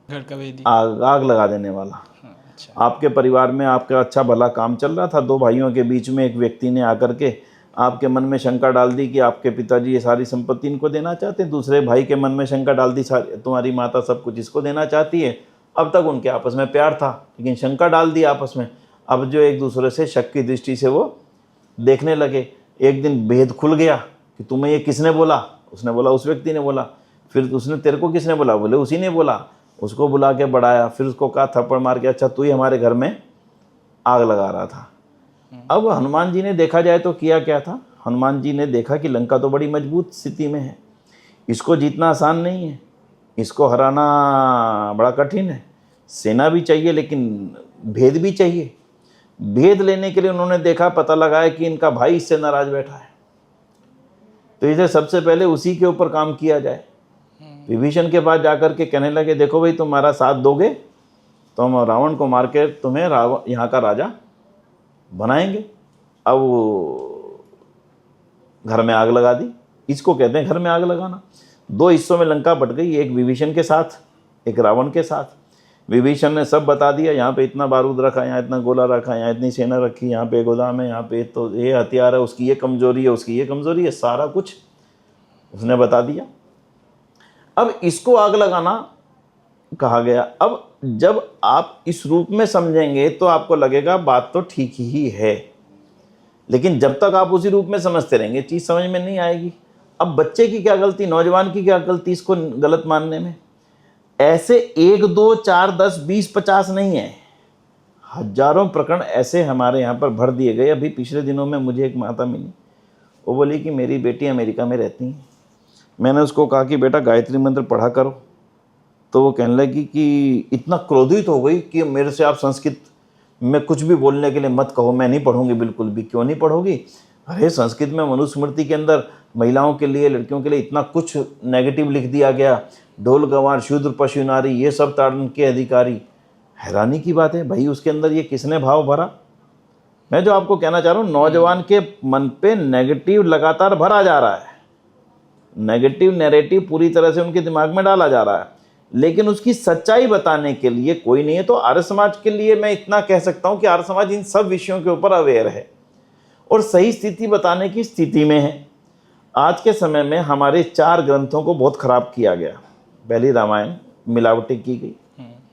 घर का वेदी। आग लगा देने वाला। अच्छा। आपके परिवार में आपका अच्छा भला काम चल रहा था, दो भाइयों के बीच में एक व्यक्ति ने आकर के आपके मन में शंका डाल दी कि आपके पिताजी ये सारी संपत्ति इनको देना चाहते हैं, दूसरे भाई के मन में शंका डाल दी तुम्हारी माता सब कुछ इसको देना चाहती है। अब तक उनके आपस में प्यार था, लेकिन शंका डाल दी आपस में। अब जो एक दूसरे से शक की दृष्टि से वो देखने लगे। एक दिन भेद खुल गया कि तुम्हें ये किसने बोला? उसने बोला उस व्यक्ति ने बोला। फिर उसने तेरे को किसने बोला? बोले उसी ने बोला। उसको बुला के बढ़ाया, फिर उसको कहा थप्पड़ मार के, अच्छा तू ही हमारे घर में आग लगा रहा था। अब हनुमान जी ने देखा जाए तो किया क्या था? हनुमान जी ने देखा कि लंका तो बड़ी मजबूत स्थिति में है, इसको जीतना आसान नहीं है, इसको हराना बड़ा कठिन है, सेना भी चाहिए लेकिन भेद भी चाहिए। भेद लेने के लिए उन्होंने देखा, पता लगाया कि इनका भाई इससे नाराज बैठा है, तो इसे सबसे पहले उसी के ऊपर काम किया जाए। विभीषण के पास जाकर के कहने लगे देखो भाई, तुम्हारा साथ दोगे तो हम रावण को मार के तुम्हें यहाँ का राजा बनाएंगे। अब वो घर में आग लगा दी, इसको कहते हैं घर में आग लगाना। दो हिस्सों में लंका बट गई, एक विभीषण के साथ, एक रावण के साथ। विभीषण ने सब बता दिया, यहाँ पे इतना बारूद रखा, यहाँ इतना गोला रखा, यहाँ इतनी सेना रखी, यहाँ पे गोदाम है, यहाँ पे तो ये हथियार है, उसकी ये कमजोरी है, उसकी ये कमजोरी है, सारा कुछ उसने बता दिया। अब इसको आग लगाना कहा गया। अब जब आप इस रूप में समझेंगे तो आपको लगेगा बात तो ठीक ही है, लेकिन जब तक आप उसी रूप में समझते रहेंगे चीज़ समझ में नहीं आएगी। अब बच्चे की क्या गलती, नौजवान की क्या गलती इसको गलत मानने में? ऐसे 1 2 4 10 20 50 नहीं है, हजारों प्रकरण ऐसे हमारे यहाँ पर भर दिए गए। अभी पिछले दिनों में मुझे एक माता मिली, वो बोली कि मेरी बेटी अमेरिका में रहती हैं। मैंने उसको कहा कि बेटा गायत्री मंत्र पढ़ा करो, तो वो कहने लगी कि इतना क्रोधित हो गई कि मेरे से आप संस्कृत में कुछ भी बोलने के लिए मत कहो, मैं नहीं पढ़ूंगी बिल्कुल भी। क्यों नहीं पढ़ोगी? अरे संस्कृत में मनुस्मृति के अंदर महिलाओं के लिए, लड़कियों के लिए इतना कुछ नेगेटिव लिख दिया गया, ढोल गंवार शूद्र पशु नारी ये सब ताड़न के अधिकारी। हैरानी की बात है भाई, उसके अंदर ये किसने भाव भरा? मैं जो आपको कहना चाह रहा हूँ, नौजवान के मन पे नेगेटिव लगातार भरा जा रहा है, नेगेटिव नैरेटिव पूरी तरह से उनके दिमाग में डाला जा रहा है, लेकिन उसकी सच्चाई बताने के लिए कोई नहीं है। तो आर्य समाज के लिए मैं इतना कह सकता हूं कि आर्य समाज इन सब विषयों के ऊपर अवेयर है और सही स्थिति बताने की स्थिति में है। आज के समय में हमारे 4 ग्रंथों को बहुत खराब किया गया। पहली रामायण मिलावटें की गई,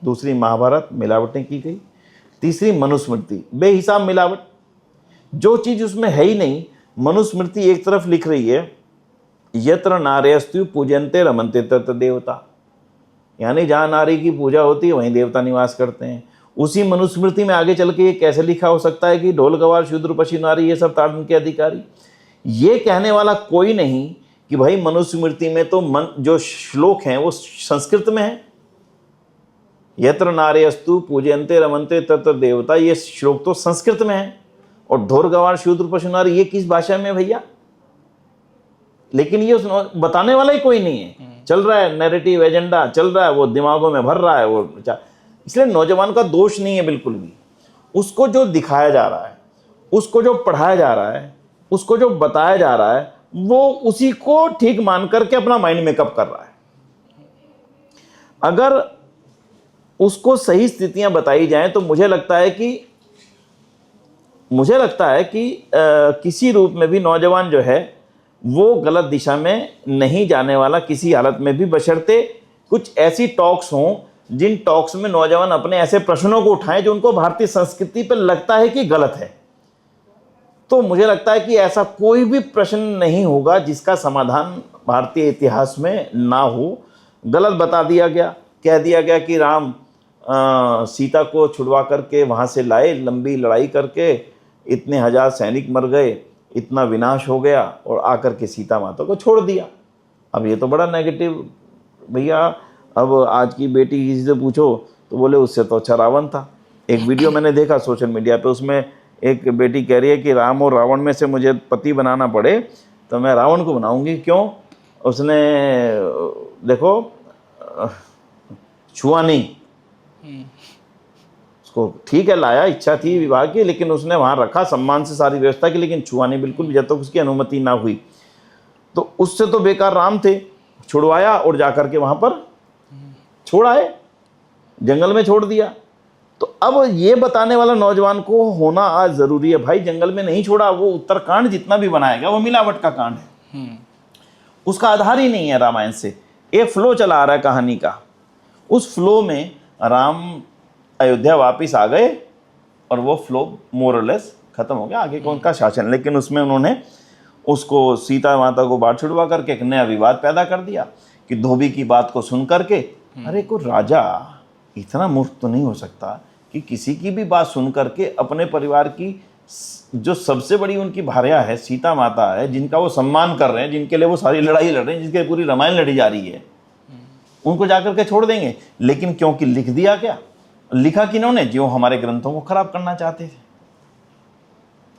दूसरी महाभारत मिलावटें की गई, तीसरी मनुस्मृति बेहिसाब मिलावट, जो चीज़ उसमें है ही नहीं। मनुस्मृति एक तरफ लिख रही है यत्र नार्यस्तु पूजन्ते रमन्ते तत्र देवता, यानी जहाँ नारी की पूजा होती है वहीं देवता निवास करते हैं। उसी मनुस्मृति में आगे चल के ये कैसे लिखा हो सकता है कि ढोल गवार शूद्र पशु नारी ये सब ताड़न के अधिकारी? ये कहने वाला कोई नहीं कि भाई मनुस्मृति में तो जो श्लोक हैं वो संस्कृत में है। यत्र नार्यस्तु पूजन्ते रमन्ते तत्र देवता, ये श्लोक तो संस्कृत में है, और ढोल गवार शूद्र पशु नारी ये किस भाषा में भैया? लेकिन ये बताने वाला ही कोई नहीं है। चल रहा है नैरेटिव एजेंडा, चल रहा है, वो दिमागों में भर रहा है वो। इसलिए नौजवान का दोष नहीं है बिल्कुल भी। उसको जो दिखाया जा रहा है, उसको जो पढ़ाया जा रहा है, उसको जो बताया जा रहा है, वो उसी को ठीक मान करके अपना माइंड मेकअप कर रहा है। अगर उसको सही स्थितियां बताई जाएं तो मुझे लगता है कि किसी रूप में भी नौजवान जो है वो गलत दिशा में नहीं जाने वाला किसी हालत में भी, बशर्ते कुछ ऐसी टॉक्स हों जिन टॉक्स में नौजवान अपने ऐसे प्रश्नों को उठाएं जो उनको भारतीय संस्कृति पर लगता है कि गलत है। तो मुझे लगता है कि ऐसा कोई भी प्रश्न नहीं होगा जिसका समाधान भारतीय इतिहास में ना हो। गलत बता दिया गया, कह दिया गया कि राम सीता को छुड़वा करके वहाँ से लाए, लंबी लड़ाई करके इतने 1000 सैनिक मर गए, इतना विनाश हो गया और आकर के सीता माता को छोड़ दिया। अब ये तो बड़ा नेगेटिव भैया। अब आज की बेटी किसी से पूछो तो बोले उससे तो अच्छा रावण था। एक वीडियो मैंने देखा सोशल मीडिया पे, उसमें एक बेटी कह रही है कि राम और रावण में से मुझे पति बनाना पड़े तो मैं रावण को बनाऊंगी। क्यों? उसने देखो छुआ नहीं उसको, ठीक है लाया, इच्छा थी विवाह की, लेकिन उसने वहाँ रखा सम्मान से सारी व्यवस्था की, लेकिन छुआ नहीं बिल्कुल भी जब तक उसकी अनुमति ना हुई। तो उससे तो बेकार राम थे, छुड़वाया और जाकर के वहाँ पर छोड़ आए, जंगल में छोड़ दिया। तो अब ये बताने वाला नौजवान को होना आज ज़रूरी है। भाई जंगल में नहीं छोड़ा, वो उत्तरकांड जितना भी बनाएगा वो मिलावट का कांड है, उसका आधार ही नहीं है रामायण से। एक फ्लो चला आ रहा है कहानी का, उस फ्लो में राम अयोध्या वापस आ गए और वो फ्लो मोरलेस खत्म हो गया, आगे का उनका शासन। लेकिन उसमें उन्होंने उसको सीता माता को बाढ़ छुड़वा करके एक नया विवाद पैदा कर दिया कि धोबी की बात को सुन करके, अरे को राजा इतना मूर्ख तो नहीं हो सकता कि किसी की भी बात सुन करके अपने परिवार की जो सबसे बड़ी उनकी भार्या है सीता माता है, जिनका वो सम्मान कर रहे हैं, जिनके लिए वो सारी लड़ाई लड़ रहे हैं, जिनके पूरी रामायण लड़ी जा रही है, उनको जाकर के छोड़ देंगे। लेकिन क्योंकि लिख दिया, क्या लिखा किन्होंने? जो हमारे ग्रंथों को खराब करना चाहते थे।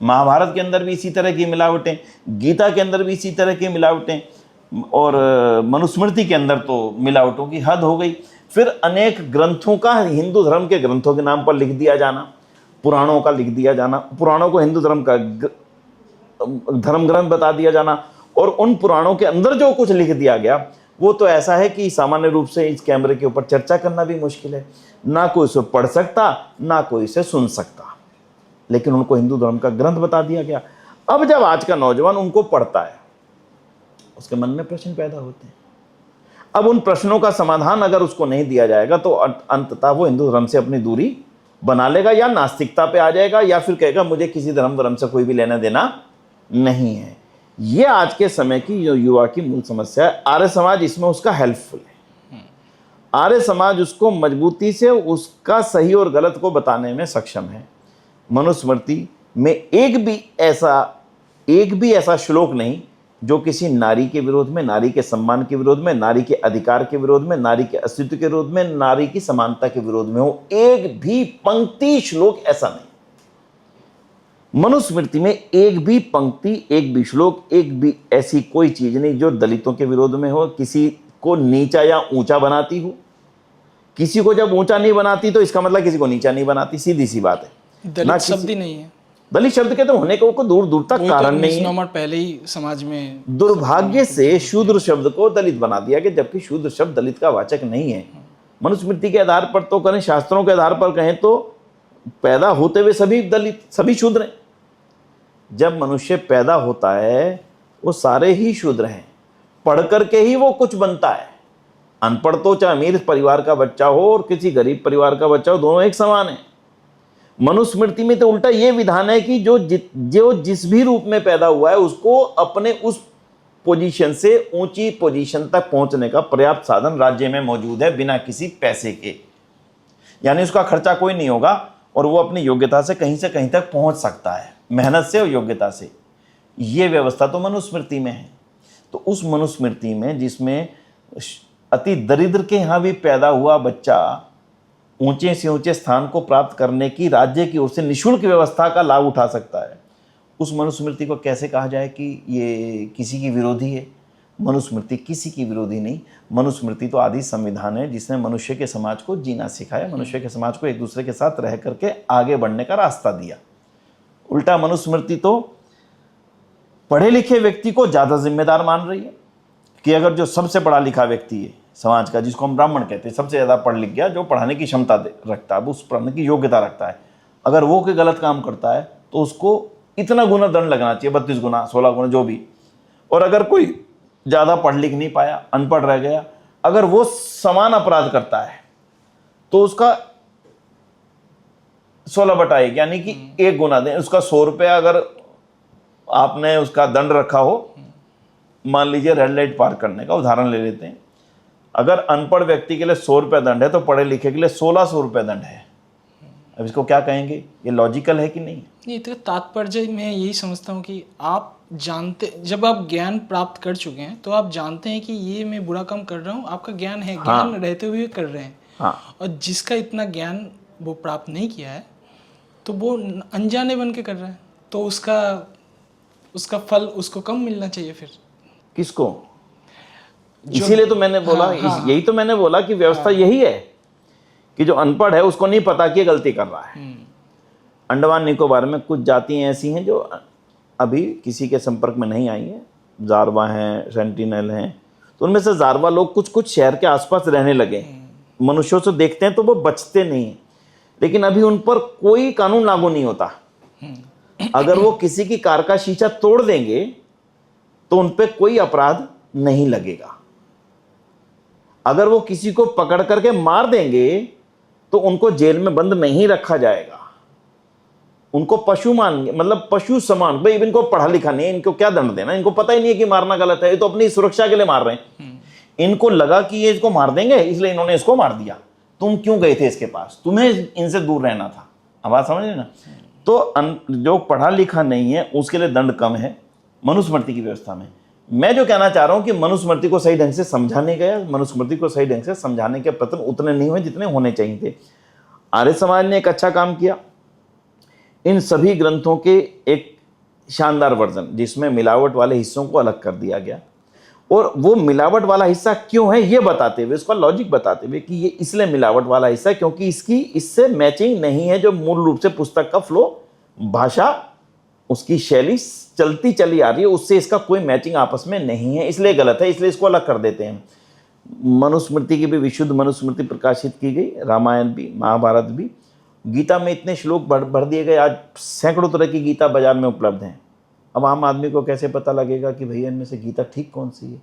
महाभारत के अंदर भी इसी तरह की मिलावटें, गीता के अंदर भी इसी तरह की मिलावटें, और मनुस्मृति के अंदर तो मिलावटों की हद हो गई। फिर अनेक ग्रंथों का हिंदू धर्म के ग्रंथों के नाम पर लिख दिया जाना, पुराणों का लिख दिया जाना, पुराणों को हिंदू धर्म का धर्म ग्रंथ बता दिया जाना, और उन पुराणों के अंदर जो कुछ लिख दिया गया वो तो ऐसा है कि सामान्य रूप से इस कैमरे के ऊपर चर्चा करना भी मुश्किल है। ना कोई इसे पढ़ सकता, ना कोई इसे सुन सकता, लेकिन उनको हिंदू धर्म का ग्रंथ बता दिया गया। अब जब आज का नौजवान उनको पढ़ता है, उसके मन में प्रश्न पैदा होते हैं। अब उन प्रश्नों का समाधान अगर उसको नहीं दिया जाएगा तो अंततः वो हिंदू धर्म से अपनी दूरी बना लेगा, या नास्तिकता पे आ जाएगा, या फिर कहेगा मुझे किसी धर्म से कोई भी लेना देना नहीं है। ये आज के समय की जो युवा की मूल समस्या है। आर्य समाज इसमें उसका हेल्पफुल है। आर्य समाज उसको मजबूती से उसका सही और गलत को बताने में सक्षम है। मनुस्मृति में एक भी ऐसा श्लोक नहीं जो किसी नारी के विरोध में, नारी के सम्मान के विरोध में, नारी के अधिकार के विरोध में, नारी के अस्तित्व के विरोध में, नारी की समानता के विरोध में हो। एक भी पंक्ति श्लोक ऐसा नहीं। मनुस्मृति में एक भी पंक्ति, एक भी श्लोक, एक भी ऐसी कोई चीज नहीं जो दलितों के विरोध में हो, किसी को नीचा या ऊंचा बनाती हो। किसी को जब ऊंचा नहीं बनाती तो इसका मतलब किसी को नीचा नहीं बनाती, सीधी सी बात है। दलित शब्द ही नहीं है, दलित शब्द के तो होने को दूर दूर तक कारण नहीं है। पहले ही समाज में दुर्भाग्य से शूद्र शब्द को दलित बना दिया गया, जबकि शूद्र शब्द दलित का वाचक नहीं है। मनुस्मृति के आधार पर तो कहें, शास्त्रों के आधार पर कहें तो पैदा होते हुए सभी दलित, सभी शूद्र हैं। जब मनुष्य पैदा होता है वो सारे ही शूद्र हैं, पढ़ करके ही वो कुछ बनता है। अनपढ़ तो चाहे अमीर परिवार का बच्चा हो और किसी गरीब परिवार का बच्चा हो, दोनों एक समान है। मनुस्मृति में तो उल्टा ये विधान है कि जो जिस भी रूप में पैदा हुआ है उसको अपने उस पोजीशन से ऊंची पोजीशन तक पहुंचने का पर्याप्त साधन राज्य में मौजूद है, बिना किसी पैसे के। यानी उसका खर्चा कोई नहीं होगा और वो अपनी योग्यता से कहीं तक पहुंच सकता है, मेहनत से और योग्यता से। ये व्यवस्था तो मनुस्मृति में है। तो उस मनुस्मृति में जिसमें अति दरिद्र के यहाँ भी पैदा हुआ बच्चा ऊंचे से ऊंचे स्थान को प्राप्त करने की राज्य की ओर से निःशुल्क व्यवस्था का लाभ उठा सकता है, उस मनुस्मृति को कैसे कहा जाए कि ये किसी की विरोधी है? मनुस्मृति किसी की विरोधी नहीं। मनुस्मृति तो आदि संविधान है जिसने मनुष्य के समाज को जीना सिखाया, मनुष्य के समाज को एक दूसरे के साथ रह करके आगे बढ़ने का रास्ता दिया। उल्टा मनुस्मृति तो पढ़े लिखे व्यक्ति को ज़्यादा जिम्मेदार मान रही है कि अगर जो सबसे पढ़ा लिखा व्यक्ति है समाज का, जिसको हम ब्राह्मण कहते हैं, सबसे ज़्यादा पढ़ लिख गया, जो पढ़ाने की क्षमता रखता है, उस पढ़ने की योग्यता रखता है, अगर वो कोई गलत काम करता है तो उसको इतना गुना दंड लगना चाहिए, 32 गुना 16 गुना जो भी। और अगर कोई ज़्यादा पढ़ लिख नहीं पाया, अनपढ़ रह गया, अगर वो समान अपराध करता है तो उसका 16/1 यानी कि 1 गुना दें। उसका 100 रुपया अगर आपने उसका दंड रखा हो, मान लीजिए रेड लाइट पार करने का उदाहरण ले लेते हैं, अगर अनपढ़ व्यक्ति के लिए 100 रुपये दंड है तो पढ़े लिखे के लिए 1600 रुपये दंड है। अब इसको क्या कहेंगे, ये लॉजिकल है कि नहीं? नहीं, तो तात्पर्य मैं यही समझता हूँ कि आप जानते, जब आप ज्ञान प्राप्त कर चुके हैं तो आप जानते हैं कि ये मैं बुरा काम कर रहा हूँ, आपका ज्ञान है, ज्ञान रहते हुए कर रहे हैं। हाँ, और जिसका इतना ज्ञान वो प्राप्त नहीं किया है तो वो अनजाने बन के कर रहा है, तो उसका फल उसको कम मिलना चाहिए फिर। किसको? इसीलिए तो मैंने बोला, यही तो मैंने बोला कि व्यवस्था यही है कि जो अनपढ़ है उसको नहीं पता कि ये गलती कर रहा है। अंडमान निकोबार में कुछ जातियां ऐसी हैं जो अभी किसी के संपर्क में नहीं आई हैं, जारवा हैं, सेंटिनल हैं, तो उनमें से जारवा लोग कुछ कुछ शहर के आसपास रहने लगे, मनुष्यों से देखते हैं तो वो बचते नहीं हैं, लेकिन अभी उन पर कोई कानून लागू नहीं होता। अगर वो किसी की कार का शीशा तोड़ देंगे तो उन पर कोई अपराध नहीं लगेगा। अगर वो किसी को पकड़ करके मार देंगे तो उनको जेल में बंद नहीं रखा जाएगा, उनको पशु मानेंगे, मतलब पशु समान। भाई इनको पढ़ा लिखा नहीं है, इनको क्या दंड देना, इनको पता ही नहीं है कि मारना गलत है, ये तो अपनी सुरक्षा के लिए मार रहे हैं। इनको लगा कि ये इसको मार देंगे इसलिए इन्होंने इसको मार दिया। तुम क्यों गए थे इसके पास, तुम्हें इनसे दूर रहना था। अब बात समझ रहे ना? तो जो पढ़ा लिखा नहीं है उसके लिए दंड कम है मनुस्मृति की व्यवस्था में। मैं जो कहना चाह रहा हूं कि मनुस्मृति को सही ढंग से समझाने गया, मनुस्मृति को सही ढंग से समझाने के प्रयत्न उतने नहीं हुए जितने होने चाहिए थे। आर्य समाज ने एक अच्छा काम किया, इन सभी ग्रंथों के एक शानदार वर्जन जिसमें मिलावट वाले हिस्सों को अलग कर दिया गया, और वो मिलावट वाला हिस्सा क्यों है ये बताते हुए, उसका लॉजिक बताते हुए कि ये इसलिए मिलावट वाला हिस्सा है क्योंकि इससे मैचिंग नहीं है जो मूल रूप से पुस्तक का फ्लो, भाषा, उसकी शैली चलती चली आ रही है, उससे इसका कोई मैचिंग आपस में नहीं है, इसलिए गलत है, इसलिए इसको अलग कर देते हैं। मनुस्मृति की भी विशुद्ध मनुस्मृति प्रकाशित की गई, रामायण भी, महाभारत भी। गीता में इतने श्लोक भर दिए गए, आज सैकड़ों तरह की गीता बाजार में उपलब्ध हैं। अब आम आदमी को कैसे पता लगेगा कि भैया इनमें से गीता ठीक कौन सी है?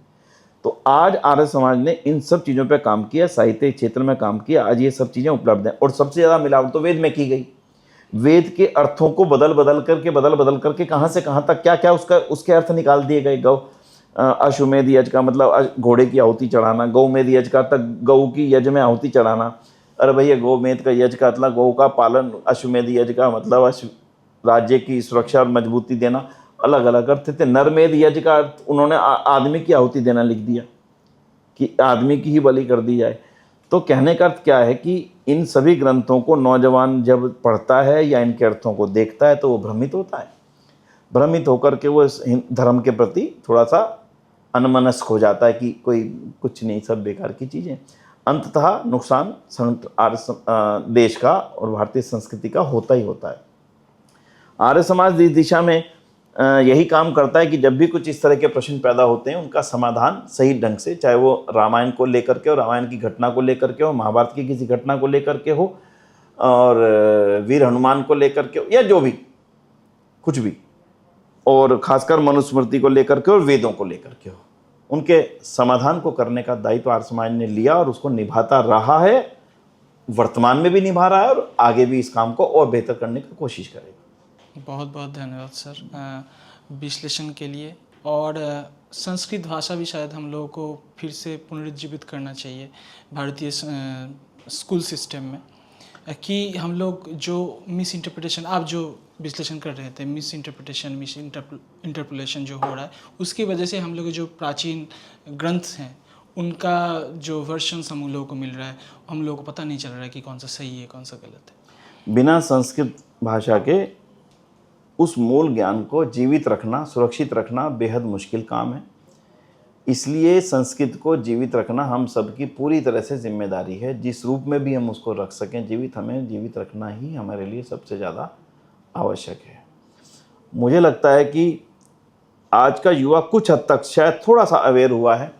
तो आज आर्य समाज ने इन सब चीज़ों पे काम किया, साहित्य क्षेत्र में काम किया, आज ये सब चीज़ें उपलब्ध हैं। और सबसे ज़्यादा मिलावट तो वेद में की गई। वेद के अर्थों को बदल बदल करके कहाँ से कहाँ तक क्या क्या उसके अर्थ निकाल दिए गए। गौ अश्वमेध यज्ञ का मतलब घोड़े की आहुति चढ़ाना, गौमेध यज्ञ का तक गौ की यज्ञ में आहुति चढ़ाना। अरे भैया गौमेध का यज्ञ का मतलब गौ का पालन, अश्वमेध यज्ञ का मतलब राज्य की सुरक्षा और मजबूती देना, अलग अलग अर्थ थे। नरमेध यज्ञ का अर्थ उन्होंने आदमी की आहुति देना लिख दिया कि आदमी की ही बलि कर दी जाए। तो कहने का अर्थ क्या है कि इन सभी ग्रंथों को नौजवान जब पढ़ता है या इनके अर्थों को देखता है तो वो भ्रमित होता है, भ्रमित होकर के वो धर्म के प्रति थोड़ा सा अनमनस्क हो जाता है कि कोई कुछ नहीं, सब बेकार की चीज़ें। अंततः नुकसान देश का और भारतीय संस्कृति का होता ही होता है। आर्य समाज इस दिशा में यही काम करता है कि जब भी कुछ इस तरह के प्रश्न पैदा होते हैं उनका समाधान सही ढंग से, चाहे वो रामायण को लेकर के हो, रामायण की घटना को लेकर के हो, महाभारत की किसी घटना को लेकर के हो, और वीर हनुमान को लेकर के हो, या जो भी कुछ भी, और खासकर मनुस्मृति को लेकर के और वेदों को लेकर के हो, उनके समाधान को करने का दायित्व आर्य समाज ने लिया और उसको निभाता रहा है, वर्तमान में भी निभा रहा है और आगे भी इस काम को और बेहतर करने की कोशिश करेगा। बहुत बहुत धन्यवाद सर विश्लेषण के लिए। और संस्कृत भाषा भी शायद हम लोगों को फिर से पुनरुज्जीवित करना चाहिए भारतीय स्कूल सिस्टम में, कि हम लोग जो मिस इंटरप्रिटेशन, आप जो विश्लेषण कर रहे थे, मिस इंटरप्रिटेशन, मिस इंटरपोलेशन जो हो रहा है, उसकी वजह से हम लोग जो प्राचीन ग्रंथ हैं उनका जो वर्शंस हम लोगों को मिल रहा है, हम लोगों को पता नहीं चल रहा है कि कौन सा सही है कौन सा गलत है। बिना संस्कृत भाषा के उस मूल ज्ञान को जीवित रखना, सुरक्षित रखना बेहद मुश्किल काम है। इसलिए संस्कृत को जीवित रखना हम सबकी पूरी तरह से जिम्मेदारी है। जिस रूप में भी हम उसको रख सकें जीवित, हमें जीवित रखना ही हमारे लिए सबसे ज़्यादा आवश्यक है। मुझे लगता है कि आज का युवा कुछ हद तक शायद थोड़ा सा अवेयर हुआ है।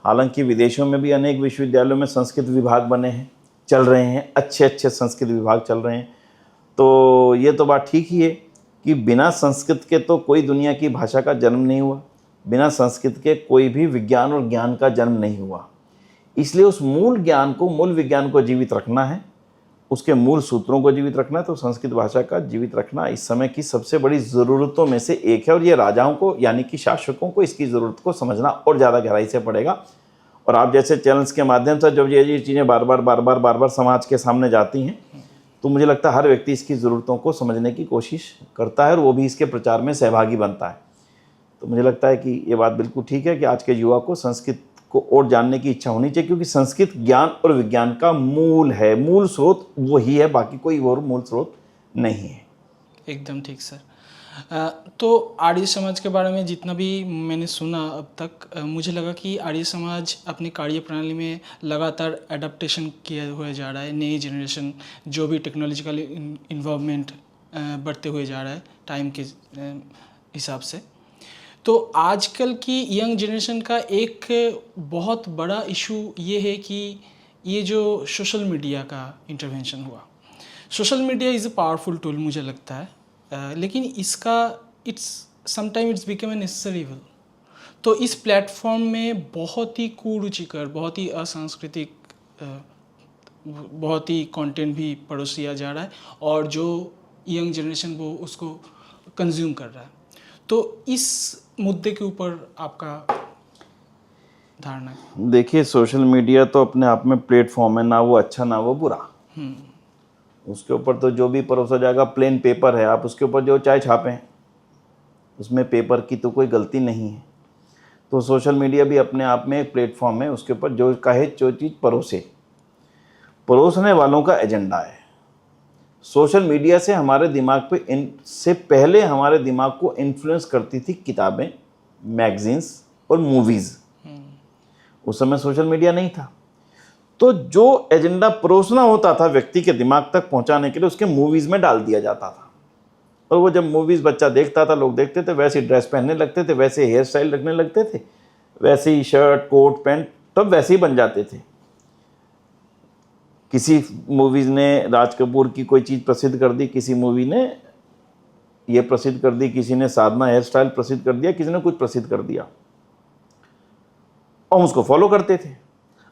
हालांकि विदेशों में भी अनेक विश्वविद्यालयों में संस्कृत विभाग बने हैं, चल रहे हैं, अच्छे अच्छे संस्कृत विभाग चल रहे हैं। तो ये तो बात ठीक ही है कि बिना संस्कृत के तो कोई दुनिया की भाषा का जन्म नहीं हुआ, बिना संस्कृत के कोई भी विज्ञान और ज्ञान का जन्म नहीं हुआ। इसलिए उस मूल ज्ञान को, मूल विज्ञान को जीवित रखना है, उसके मूल सूत्रों को जीवित रखना है। तो संस्कृत भाषा का जीवित रखना इस समय की सबसे बड़ी ज़रूरतों में से एक है, और ये राजाओं को यानी कि शासकों को इसकी ज़रूरत को समझना और ज़्यादा गहराई से पड़ेगा। और आप जैसे चैनल्स के माध्यम से जब ये चीज़ें बार बार समाज के सामने जाती हैं तो मुझे लगता है हर व्यक्ति इसकी ज़रूरतों को समझने की कोशिश करता है और वो भी इसके प्रचार में सहभागी बनता है। तो मुझे लगता है कि ये बात बिल्कुल ठीक है कि आज के युवा को संस्कृत को और जानने की इच्छा होनी चाहिए, क्योंकि संस्कृत ज्ञान और विज्ञान का मूल है, मूल स्रोत वही है, बाकी कोई और मूल स्रोत नहीं है। एकदम ठीक सर। तो आर्य समाज के बारे में जितना भी मैंने सुना अब तक, मुझे लगा कि आर्य समाज अपनी कार्य प्रणाली में लगातार एडाप्टेशन किया हुआ जा रहा है। नई जनरेशन जो भी टेक्नोलॉजिकल इन्वॉल्वमेंट बढ़ते हुए जा रहा है टाइम के हिसाब से। तो आजकल की यंग जनरेशन का एक बहुत बड़ा इशू ये है कि ये जो सोशल मीडिया का इंटरवेंशन हुआ, social media is a powerful tool मुझे लगता है, लेकिन इसका sometime it's become a necessary evil. तो इस प्लेटफॉर्म में बहुत ही कुरुचिकर, बहुत ही असांस्कृतिक, बहुत ही कंटेंट भी परोस दिया जा रहा है और जो यंग जनरेशन वो उसको कंज्यूम कर रहा है। तो इस मुद्दे के ऊपर आपका धारणा है? देखिए, सोशल मीडिया तो अपने आप में प्लेटफॉर्म है, ना वो अच्छा ना वो बुरा। उसके ऊपर तो जो भी परोसा जाएगा, प्लेन पेपर है, आप उसके ऊपर जो चाहे छापें, उसमें पेपर की तो कोई गलती नहीं है। तो सोशल मीडिया भी अपने आप में एक प्लेटफॉर्म है, उसके ऊपर जो कहे जो चीज़ परोसने वालों का एजेंडा है। सोशल मीडिया से हमारे दिमाग पे इनसे पहले हमारे दिमाग को इन्फ्लुएंस करती थी किताबें, मैगजीन्स और मूवीज़। उस समय सोशल मीडिया नहीं था, तो जो एजेंडा परोसना होता था व्यक्ति के दिमाग तक पहुंचाने के लिए, उसके मूवीज़ में डाल दिया जाता था। और वो जब मूवीज़ बच्चा देखता था, लोग देखते थे, वैसे ड्रेस पहनने लगते थे, वैसे हेयर स्टाइल रखने लगते थे, वैसे ही शर्ट कोट पैंट तब वैसे ही बन जाते थे। किसी मूवीज़ ने राज कपूर की कोई चीज़ प्रसिद्ध कर दी, किसी मूवी ने ये प्रसिद्ध कर दी, किसी ने साधना हेयर स्टाइल प्रसिद्ध कर दिया, किसी ने कुछ प्रसिद्ध कर दिया और उसको फॉलो करते थे।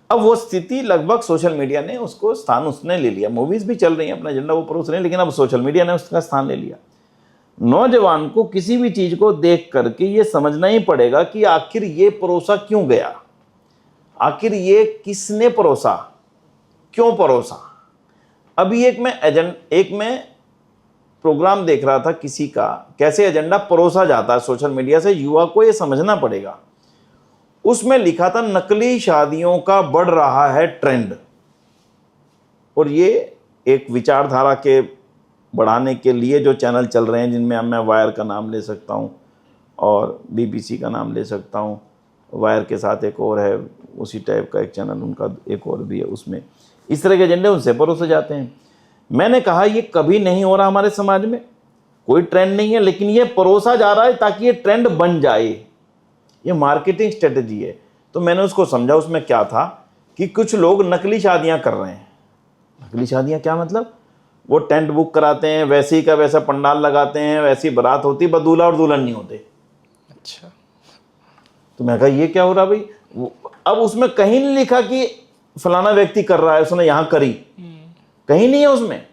अब वो स्थिति लगभग सोशल मीडिया ने उसको स्थान उसने ले लिया। मूवीज़ भी चल रही हैं, अपना एजेंडा वो परोस रहे हैं, लेकिन अब सोशल मीडिया ने उसका स्थान ले लिया। नौजवान को किसी भी चीज़ को देख करके ये समझना ही पड़ेगा कि आखिर ये परोसा क्यों गया, आखिर ये किसने परोसा, क्यों परोसा। अभी एक मैं प्रोग्राम देख रहा था किसी का, कैसे एजेंडा परोसा जाता है सोशल मीडिया से, युवा को ये समझना पड़ेगा। उसमें लिखा था नकली शादियों का बढ़ रहा है ट्रेंड, और ये एक विचारधारा के बढ़ाने के लिए जो चैनल चल रहे हैं, जिनमें मैं वायर का नाम ले सकता हूँ और BBC का नाम ले सकता हूँ, वायर के साथ एक और है उसी टाइप का एक चैनल उनका एक और भी है, उसमें इस तरह के एजेंडे उनसे परोसे जाते हैं। मैंने कहा ये कभी नहीं हो रहा हमारे समाज में, कोई ट्रेंड नहीं है, लेकिन ये परोसा जा रहा है ताकि ये ट्रेंड बन जाए, ये मार्केटिंग स्ट्रेटजी है। तो मैंने उसको समझा, उसमें क्या था कि कुछ लोग नकली शादियां कर रहे हैं। नकली शादियां क्या मतलब, वो टेंट बुक कराते हैं, वैसे ही का वैसा पंडाल लगाते हैं, वैसी बारात होती, पर दूल्हा और दुल्हन नहीं होते। अच्छा, तो मैं कहा ये क्या हो रहा भाई। अब उसमें कहीं नहीं लिखा कि फलाना व्यक्ति कर रहा है, उसने यहाँ करी, कहीं नहीं है उसमें,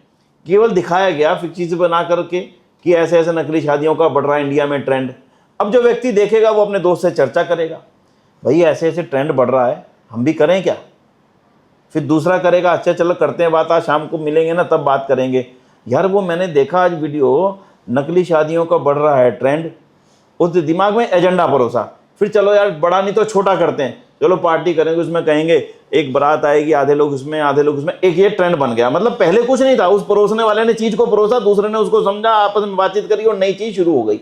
केवल दिखाया गया फिक्ची से बना करके कि ऐसे ऐसे नकली शादियों का बढ़ रहा है इंडिया में ट्रेंड। अब जो व्यक्ति देखेगा वो अपने दोस्त से चर्चा करेगा, भाई ऐसे ऐसे ट्रेंड बढ़ रहा है, हम भी करें क्या। फिर दूसरा करेगा, अच्छा चलो करते हैं बात, आज शाम को मिलेंगे ना तब बात करेंगे। यार वो मैंने देखा आज वीडियो, नकली शादियों का बढ़ रहा है ट्रेंड, उस दिमाग में एजेंडा परोसा। फिर चलो यार बड़ा नहीं तो छोटा करते हैं, चलो पार्टी करेंगे, उसमें कहेंगे एक बारात आएगी, आधे लोग उसमें आधे लोग उसमें, एक ये ट्रेंड बन गया। मतलब पहले कुछ नहीं था, उस परोसने वाले ने चीज को परोसा, दूसरे ने उसको समझा, आपस में बातचीत करी और नई चीज शुरू हो गई।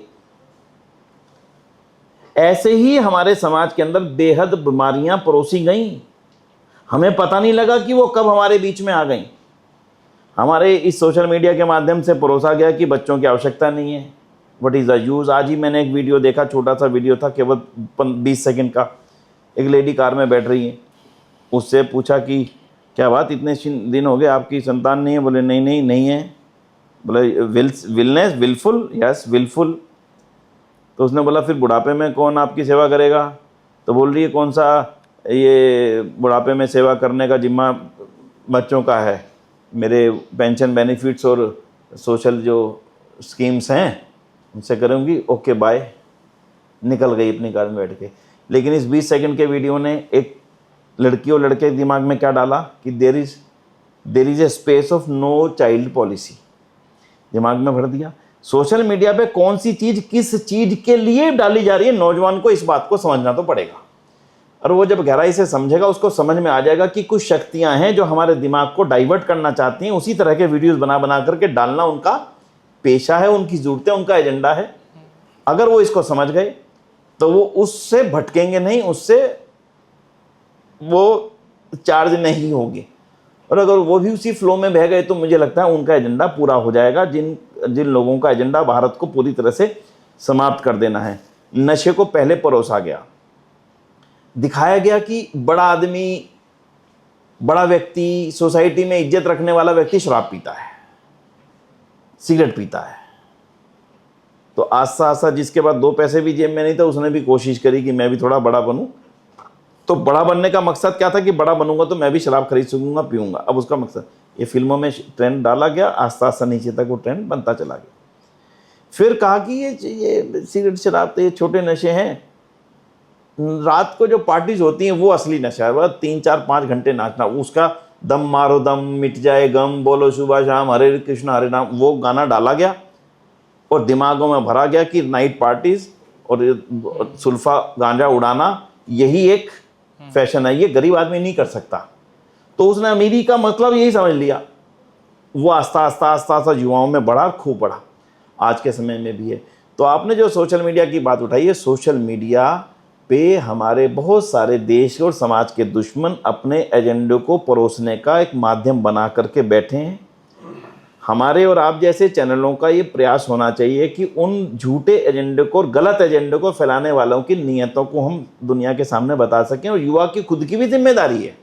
ऐसे ही हमारे समाज के अंदर बेहद बीमारियां परोसी गई, हमें पता नहीं लगा कि वो कब हमारे बीच में आ गई। हमारे इस सोशल मीडिया के माध्यम से परोसा गया कि बच्चों की आवश्यकता नहीं है, व्हाट इज़ द यूज़। आज ही मैंने एक वीडियो देखा, छोटा सा वीडियो था, केवल 20 सेकंड का। एक लेडी कार में बैठ रही है, उससे पूछा कि क्या बात, इतने दिन हो गए आपकी संतान नहीं है। बोले नहीं है। बोले विलफुल, यस विलफुल। तो उसने बोला फिर बुढ़ापे में कौन आपकी सेवा करेगा। तो बोल रही है कौन सा ये बुढ़ापे में सेवा करने का जिम्मा बच्चों का है, मेरे पेंशन बेनिफिट्स और सोशल जो स्कीम्स हैं उनसे करूँगी, ओके बाय। निकल गई अपनी कार में बैठ के। लेकिन इस 20 सेकंड के वीडियो ने एक लड़की और लड़के के दिमाग में क्या डाला कि there is there is a space of no child policy, दिमाग में भर दिया। सोशल मीडिया पे कौन सी चीज किस चीज के लिए डाली जा रही है, नौजवान को इस बात को समझना तो पड़ेगा। और वो जब गहराई से समझेगा उसको समझ में आ जाएगा कि कुछ शक्तियां हैं जो हमारे दिमाग को डाइवर्ट करना चाहती हैं, उसी तरह के वीडियोस बना बना करके डालना उनका पेशा है, उनकी ज़रूरतें, उनका एजेंडा है। अगर वो इसको समझ गए तो वो उससे भटकेंगे नहीं, उससे वो चार्ज नहीं होंगे। और अगर वो भी उसी फ्लो में बह गए तो मुझे लगता है उनका एजेंडा पूरा हो जाएगा, जिन जिन लोगों का एजेंडा भारत को पूरी तरह से समाप्त कर देना है। नशे को पहले परोसा गया, दिखाया गया कि बड़ा आदमी, बड़ा व्यक्ति, सोसाइटी में इज्जत रखने वाला व्यक्ति शराब पीता है, सिगरेट पीता है। तो आस्ता आस्ता जिसके बाद 2 पैसे भी जेब में नहीं था उसने भी कोशिश करी कि मैं भी थोड़ा बड़ा बनूं। तो बड़ा बनने का मकसद क्या था कि बड़ा बनूंगा तो मैं भी शराब खरीद सकूंगा, पीऊंगा। अब उसका मकसद, ये फिल्मों में ट्रेंड डाला गया, आस्ता आस्ता नीचे तक वो ट्रेंड बनता चला गया। फिर कहा कि ये सिगरेट शराब तो ये छोटे नशे हैं, रात को जो पार्टीज होती हैं वो असली नशा है। वह 3 4 5 घंटे नाचना, उसका दम मारो दम मिट जाए गम, बोलो सुबह शाम हरे कृष्ण हरे राम, वो गाना डाला गया और दिमागों में भरा गया कि नाइट पार्टीज और सुल्फा गांजा उड़ाना यही एक फैशन है, ये गरीब आदमी नहीं कर सकता। तो उसने अमीरी का मतलब यही समझ लिया। वो आस्ता आस्ता आस्ता आस्ता युवाओं में बढ़ा, खूब बढ़ा, आज के समय में भी है। तो आपने जो सोशल मीडिया की बात उठाई है, सोशल मीडिया पे हमारे बहुत सारे देश और समाज के दुश्मन अपने एजेंडे को परोसने का एक माध्यम बना करके बैठे हैं। हमारे और आप जैसे चैनलों का ये प्रयास होना चाहिए कि उन झूठे एजेंडे को और गलत एजेंडे को फैलाने वालों की नीयतों को हम दुनिया के सामने बता सकें। और युवा की खुद की भी जिम्मेदारी है।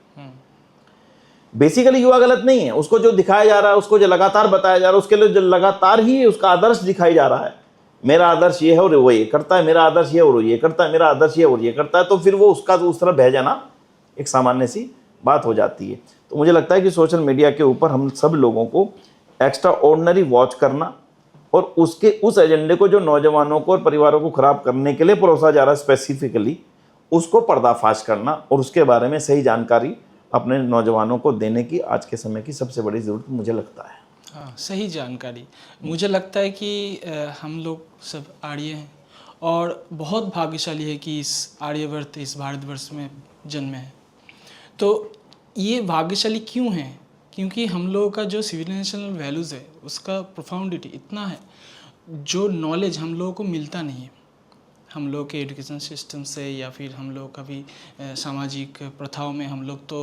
बेसिकली युवा गलत नहीं है, उसको जो दिखाया जा रहा है, उसको जो लगातार बताया जा रहा है, उसके लिए जो लगातार ही उसका आदर्श दिखाई जा रहा है, मेरा आदर्श ये है और वो ये करता है, मेरा आदर्श ये और ये करता है, मेरा आदर्श ये और ये करता है, तो फिर वो उसका उस तरह बह जाना एक सामान्य सी बात हो जाती है। तो मुझे लगता है कि सोशल मीडिया के ऊपर हम सब लोगों को एक्स्ट्रा ऑर्डिनरी वॉच करना और उसके उस एजेंडे को जो नौजवानों को और परिवारों को खराब करने के लिए परोसा जा रहा है स्पेसिफिकली, उसको पर्दाफाश करना और उसके बारे में सही जानकारी अपने नौजवानों को देने की आज के समय की सबसे बड़ी ज़रूरत मुझे लगता है। हाँ, सही जानकारी। मुझे लगता है कि हम लोग सब आर्य हैं और बहुत भाग्यशाली है कि इस आर्यवर्त, इस भारतवर्ष में जन्मे हैं। तो ये भाग्यशाली क्यों हैं? क्योंकि हम लोगों का जो सिविलाइजेशनल वैल्यूज़ है उसका प्रोफाउंडिटी इतना है, जो नॉलेज हम लोगों को मिलता नहीं है हम लोग के एजुकेशन सिस्टम से, या फिर हम लोग कभी सामाजिक प्रथाओं में हम लोग तो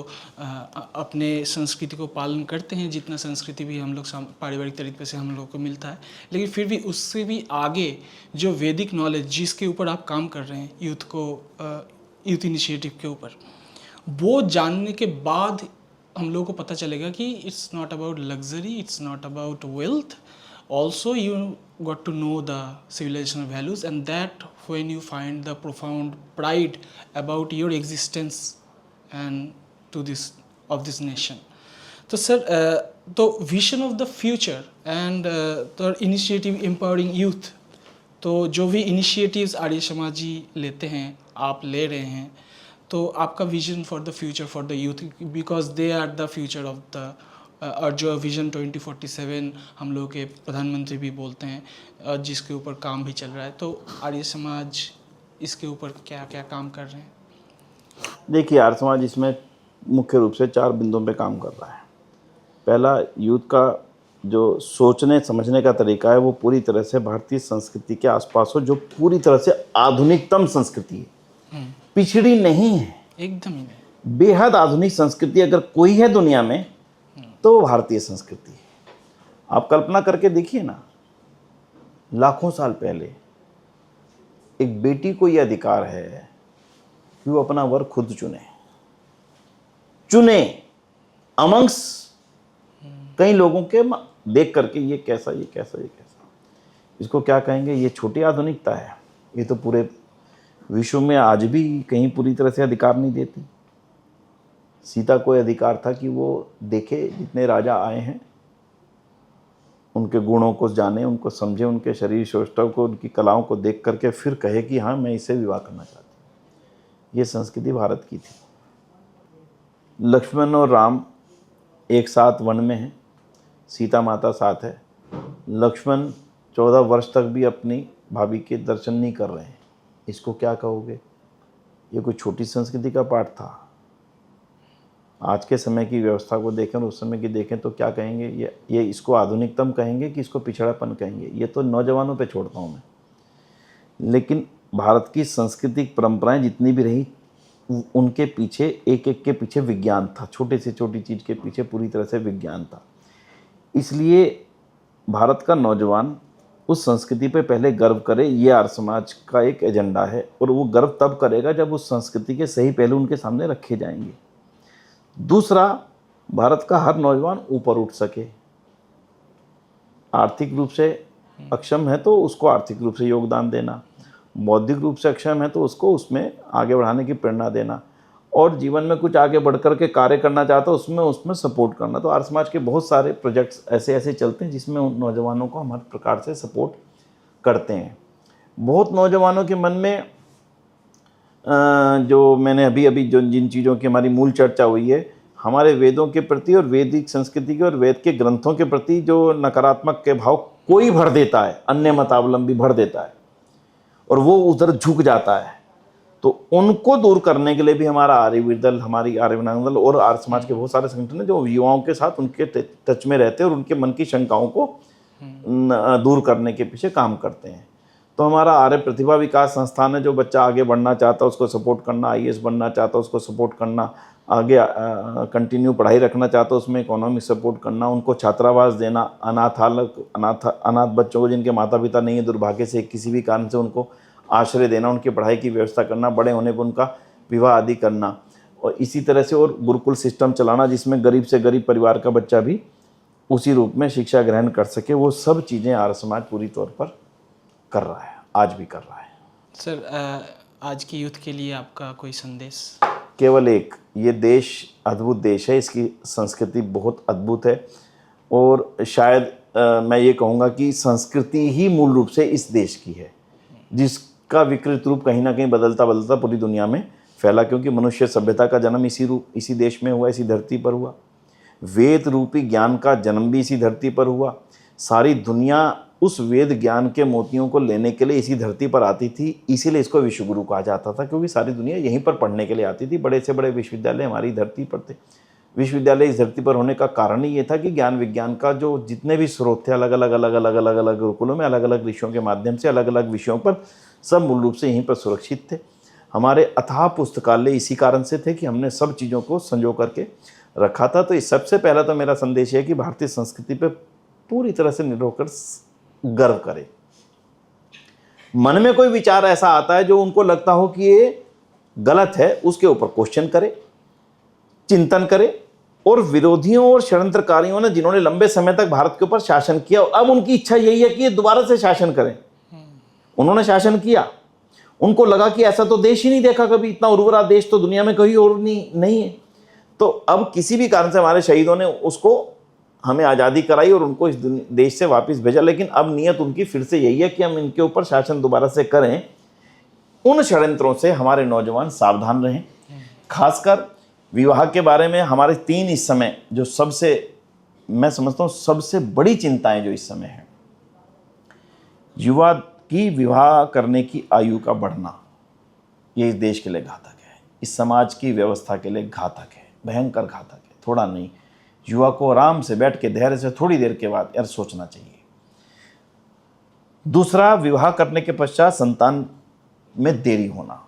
अपने संस्कृति को पालन करते हैं, जितना संस्कृति भी हम लोग पारिवारिक तरीके से हम लोग को मिलता है, लेकिन फिर भी उससे भी आगे जो वैदिक नॉलेज जिसके ऊपर आप काम कर रहे हैं, यूथ इनिशिएटिव के ऊपर, वो जानने के बाद हम लोगों को पता चलेगा कि it's not about luxury, it's not about wealth, also you got to know the civilizational values, and that when you find the profound pride about your existence and to this of this nation. तो sir, तो vision of the future and the initiative empowering youth, तो जो भी initiatives आर्य समाजी लेते हैं, आप ले रहे हैं, तो आपका vision for the future for the youth, because they are the future of the और जो विज़न 2047 हम लोग के प्रधानमंत्री भी बोलते हैं, और जिसके ऊपर काम भी चल रहा है, तो आर्य समाज इसके ऊपर क्या क्या काम कर रहे हैं? देखिए, आर्य समाज इसमें मुख्य रूप से 4 बिंदुओं पे काम कर रहा है। पहला, यूथ का जो सोचने समझने का तरीका है वो पूरी तरह से भारतीय संस्कृति के आसपास हो, जो पूरी तरह से आधुनिकतम संस्कृति है, पिछड़ी नहीं है, एकदम ही नहीं, बेहद आधुनिक संस्कृति अगर कोई है दुनिया में तो भारतीय संस्कृति है। आप कल्पना करके देखिए ना, लाखों साल पहले एक बेटी को यह अधिकार है कि वो अपना वर खुद चुने अमंग्स कई लोगों के देख करके, ये कैसा, ये कैसा, ये कैसा। इसको क्या कहेंगे? ये छोटी आधुनिकता है। ये तो पूरे विश्व में आज भी कहीं पूरी तरह से अधिकार नहीं देती। सीता को अधिकार था कि वो देखे जितने राजा आए हैं, उनके गुणों को जाने, उनको समझे, उनके शरीर शोष्ठव को, उनकी कलाओं को देख करके फिर कहे कि हाँ मैं इससे विवाह करना चाहती हूँ। ये संस्कृति भारत की थी। लक्ष्मण और राम एक साथ वन में है, सीता माता साथ है, लक्ष्मण 14 वर्ष तक भी अपनी भाभी के दर्शन नहीं कर रहे हैं, इसको क्या कहोगे? ये कोई छोटी संस्कृति का पाठ था? आज के समय की व्यवस्था को देखें और उस समय की देखें तो क्या कहेंगे? ये इसको आधुनिकतम कहेंगे कि इसको पिछड़ापन कहेंगे? ये तो नौजवानों पे छोड़ता हूँ मैं। लेकिन भारत की सांस्कृतिक परंपराएं जितनी भी रही, उनके पीछे एक एक के पीछे विज्ञान था, छोटे से छोटी चीज़ के पीछे पूरी तरह से विज्ञान था। इसलिए भारत का नौजवान उस संस्कृति पे पहले गर्व करे, ये आर्य समाज का एक एजेंडा है। और वो गर्व तब करेगा जब उस संस्कृति के सही पहलू उनके सामने रखे जाएंगे। दूसरा, भारत का हर नौजवान ऊपर उठ सके। आर्थिक रूप से अक्षम है तो उसको आर्थिक रूप से योगदान देना, बौद्धिक रूप से अक्षम है तो उसको उसमें आगे बढ़ाने की प्रेरणा देना, और जीवन में कुछ आगे बढ़ कर के कार्य करना चाहता है उसमें सपोर्ट करना। तो आर्य समाज के बहुत सारे प्रोजेक्ट्स ऐसे चलते हैं जिसमें उन नौजवानों को हम हर प्रकार से सपोर्ट करते हैं। बहुत नौजवानों के मन में जो मैंने अभी जो जिन चीज़ों की हमारी मूल चर्चा हुई है, हमारे वेदों के प्रति और वैदिक संस्कृति के और वेद के ग्रंथों के प्रति जो नकारात्मक के भाव कोई भर देता है, अन्य मतावलंबी भर देता है और वो उधर झुक जाता है, तो उनको दूर करने के लिए भी हमारा आर्यवीर दल, हमारी आर्यविनायक दल और आर्य समाज के बहुत सारे संगठन हैं जो युवाओं के साथ उनके टच में रहते हैं और उनके मन की शंकाओं को दूर करने के पीछे काम करते हैं। तो हमारा आर्य प्रतिभा विकास संस्थान है, जो बच्चा आगे बढ़ना चाहता है उसको सपोर्ट करना, IAS बनना चाहता है उसको सपोर्ट करना, आगे कंटिन्यू पढ़ाई रखना चाहता है उसमें इकोनॉमिक सपोर्ट करना, उनको छात्रावास देना, अनाथ बच्चों को जिनके माता पिता नहीं है, दुर्भाग्य से किसी भी कारण से उनको आश्रय देना, उनकी पढ़ाई की व्यवस्था करना, बड़े होने पर उनका विवाह आदि करना, और इसी तरह से और गुरुकुल सिस्टम चलाना जिसमें गरीब से गरीब परिवार का बच्चा भी उसी रूप में शिक्षा ग्रहण कर सके। वो सब चीज़ें आर्य समाज पूरी तौर पर कर रहा है, आज भी कर रहा है। सर, आज की यूथ के लिए आपका कोई संदेश? केवल एक, ये देश अद्भुत देश है, इसकी संस्कृति बहुत अद्भुत है, और शायद मैं ये कहूँगा कि संस्कृति ही मूल रूप से इस देश की है, जिसका विकृत रूप कहीं ना कहीं बदलता बदलता पूरी दुनिया में फैला, क्योंकि मनुष्य सभ्यता का जन्म इसी देश में हुआ, इसी धरती पर हुआ। वेद रूपी ज्ञान का जन्म भी इसी धरती पर हुआ। सारी दुनिया उस वेद ज्ञान के मोतियों को लेने के लिए इसी धरती पर आती थी, इसीलिए इसको विश्वगुरु कहा जाता था, क्योंकि सारी दुनिया यहीं पर पढ़ने के लिए आती थी। बड़े से बड़े विश्वविद्यालय हमारी धरती पर थे। विश्वविद्यालय इस धरती पर होने का कारण ही ये था कि ज्ञान विज्ञान का जो जितने भी स्रोत थे अलग अलग गुरुकुलों में अलग अलग ऋषियों के माध्यम से अलग अलग विषयों पर, सब मूल रूप से यहीं पर सुरक्षित थे। हमारे अथाह पुस्तकालय इसी कारण से थे कि हमने सब चीज़ों को संजो करके रखा था। तो इस सबसे पहला तो मेरा संदेश है कि भारतीय संस्कृति पर पूरी तरह से निर्भर होकर गर्व करे। मन में कोई विचार ऐसा आता है जो उनको लगता हो कि ये गलत है, उसके ऊपर क्वेश्चन करे, चिंतन करे। और विरोधियों और षड्यंत्रकारियों ने जिन्होंने लंबे समय तक भारत के ऊपर शासन किया, अब उनकी इच्छा यही है कि ये दोबारा से शासन करें। उन्होंने शासन किया, उनको लगा कि ऐसा तो देश ही नहीं देखा कभी, इतना उर्वरा देश तो दुनिया में कहीं और नहीं है। तो अब किसी भी कारण से हमारे शहीदों ने उसको हमें आज़ादी कराई और उनको इस देश से वापस भेजा, लेकिन अब नीयत उनकी फिर से यही है कि हम इनके ऊपर शासन दोबारा से करें। उन षड्यंत्रों से हमारे नौजवान सावधान रहें। खासकर विवाह के बारे में हमारे 3 इस समय जो सबसे, मैं समझता हूँ सबसे बड़ी चिंताएं जो इस समय है, युवा की विवाह करने की आयु का बढ़ना, ये इस देश के लिए घातक है, इस समाज की व्यवस्था के लिए घातक है, भयंकर घातक है। थोड़ा नहीं, युवा को आराम से बैठ के धैर्य से थोड़ी देर के बाद यार सोचना चाहिए। दूसरा, विवाह करने के पश्चात संतान में देरी होना,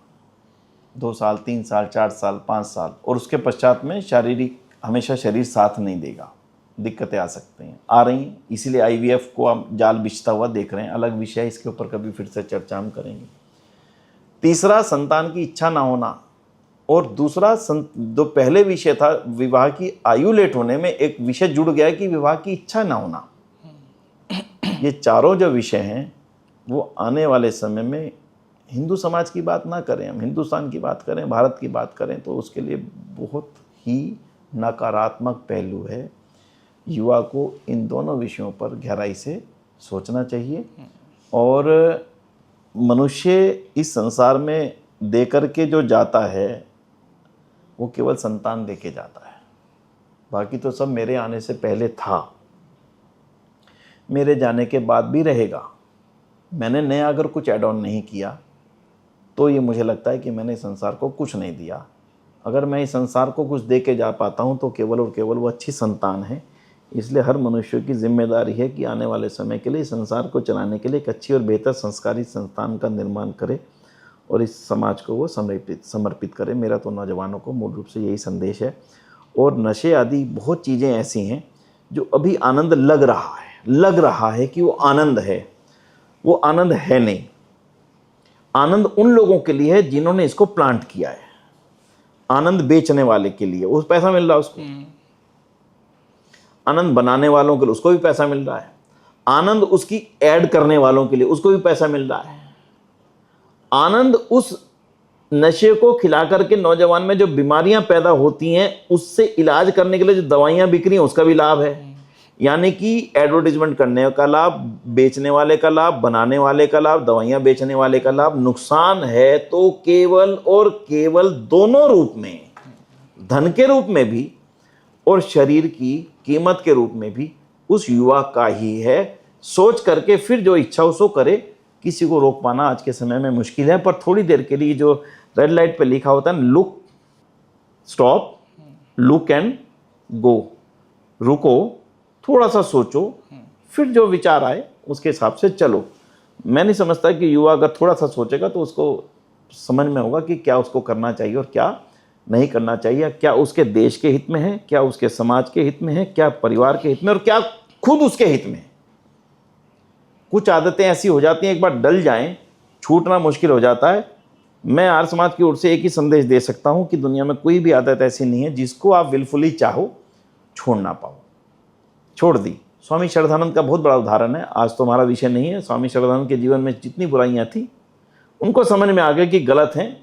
2 साल 3 साल 4 साल 5 साल, और उसके पश्चात में शारीरिक हमेशा शरीर साथ नहीं देगा, दिक्कतें आ सकती हैं, आ रही हैं। इसीलिए IVF को हम जाल बिछता हुआ देख रहे हैं, अलग विषय, इसके ऊपर कभी फिर से चर्चा हम करेंगे। तीसरा, संतान की इच्छा ना होना, और दूसरा जो पहले विषय था विवाह की आयु लेट होने में, एक विषय जुड़ गया कि विवाह की इच्छा ना होना। ये चारों जो विषय हैं वो आने वाले समय में, हिंदू समाज की बात ना करें, हम हिंदुस्तान की बात करें, भारत की बात करें, तो उसके लिए बहुत ही नकारात्मक पहलू है। युवा को इन दोनों विषयों पर गहराई से सोचना चाहिए। और मनुष्य इस संसार में दे करके जो जाता है वो केवल संतान दे के जाता है। बाकी तो सब मेरे आने से पहले था, मेरे जाने के बाद भी रहेगा। मैंने नया अगर कुछ ऐड ऑन नहीं किया तो ये मुझे लगता है कि मैंने इस संसार को कुछ नहीं दिया। अगर मैं इस संसार को कुछ दे के जा पाता हूँ तो केवल और केवल वो अच्छी संतान है। इसलिए हर मनुष्य की जिम्मेदारी है कि आने वाले समय के लिए इस संसार को चलाने के लिए एक अच्छी और बेहतर संस्कारी संस्थान का निर्माण करे और इस समाज को वो समर्पित करे। मेरा तो नौजवानों को मूल रूप से यही संदेश है। और नशे आदि बहुत चीज़ें ऐसी हैं जो अभी आनंद लग रहा है कि वो आनंद है, वो आनंद है नहीं। आनंद उन लोगों के लिए है जिन्होंने इसको प्लांट किया है। आनंद बेचने वाले के लिए वो पैसा मिल रहा है उसको, आनंद बनाने वालों के लिए उसको भी पैसा मिल रहा है, आनंद उसकी ऐड करने वालों के लिए उसको भी पैसा मिल रहा है। आनंद उस नशे को खिला करके नौजवान में जो बीमारियां पैदा होती हैं उससे इलाज करने के लिए जो दवाइयां बिक रही हैं उसका भी लाभ है। यानी कि एडवर्टीजमेंट करने का लाभ, बेचने वाले का लाभ, बनाने वाले का लाभ, दवाइयां बेचने वाले का लाभ। नुकसान है तो केवल और केवल दोनों रूप में, धन के रूप में भी और शरीर की कीमत के रूप में भी उस युवा का ही है। सोच करके फिर जो इच्छा उसको करे। किसी को रोक पाना आज के समय में मुश्किल है, पर थोड़ी देर के लिए जो रेड लाइट पे लिखा होता है look, stop, look and go, रुको, थोड़ा सा सोचो, फिर जो विचार आए उसके हिसाब से चलो। मैं नहीं समझता कि युवा अगर थोड़ा सा सोचेगा तो उसको समझ में होगा कि क्या उसको करना चाहिए और क्या नहीं करना चाहिए, क्या उसके देश के हित में है, क्या उसके समाज के हित में है, क्या परिवार के हित में और क्या खुद उसके हित में है। कुछ आदतें ऐसी हो जाती हैं, एक बार डल जाएं, छूटना मुश्किल हो जाता है। मैं आर्य समाज की ओर से एक ही संदेश दे सकता हूं कि दुनिया में कोई भी आदत ऐसी नहीं है जिसको आप विलफुली चाहो छोड़ ना पाओ। छोड़ दी। स्वामी श्रद्धानंद का बहुत बड़ा उदाहरण है। आज तो हमारा विषय नहीं है। स्वामी श्रद्धानंद के जीवन में जितनी बुराइयां थी उनको समझ में आ गया कि गलत हैं,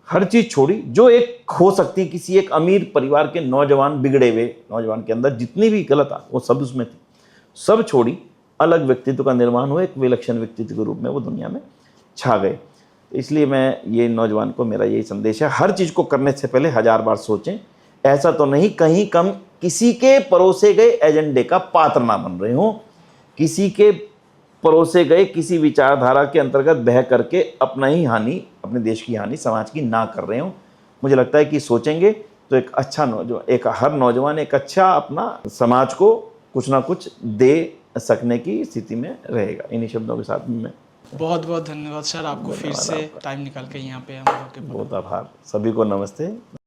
हर चीज़ छोड़ी जो एक हो सकती है। किसी एक अमीर परिवार के नौजवान, बिगड़े हुए नौजवान के अंदर जितनी भी गलत आ वो सब उसमें थी, सब छोड़ी, अलग व्यक्तित्व का निर्माण हुआ, एक विलक्षण व्यक्तित्व के रूप में वो दुनिया में छा गए। इसलिए मैं ये नौजवान को मेरा यही संदेश है, हर चीज़ को करने से पहले 1000 बार सोचें। ऐसा तो नहीं कहीं कम किसी के परोसे गए एजेंडे का पात्र ना बन रहे हो, किसी के परोसे गए किसी विचारधारा के अंतर्गत बह करके अपना ही हानि, अपने देश की हानि, समाज की ना कर रहे हो। मुझे लगता है कि सोचेंगे तो एक अच्छा हर नौजवान एक अच्छा अपना समाज को कुछ ना कुछ दे सकने की स्थिति में रहेगा। इन्हीं शब्दों के साथ में मैं बहुत बहुत धन्यवाद सर, आपको फिर से टाइम निकाल के यहाँ पे हम लोग के बहुत आभार। सभी को नमस्ते।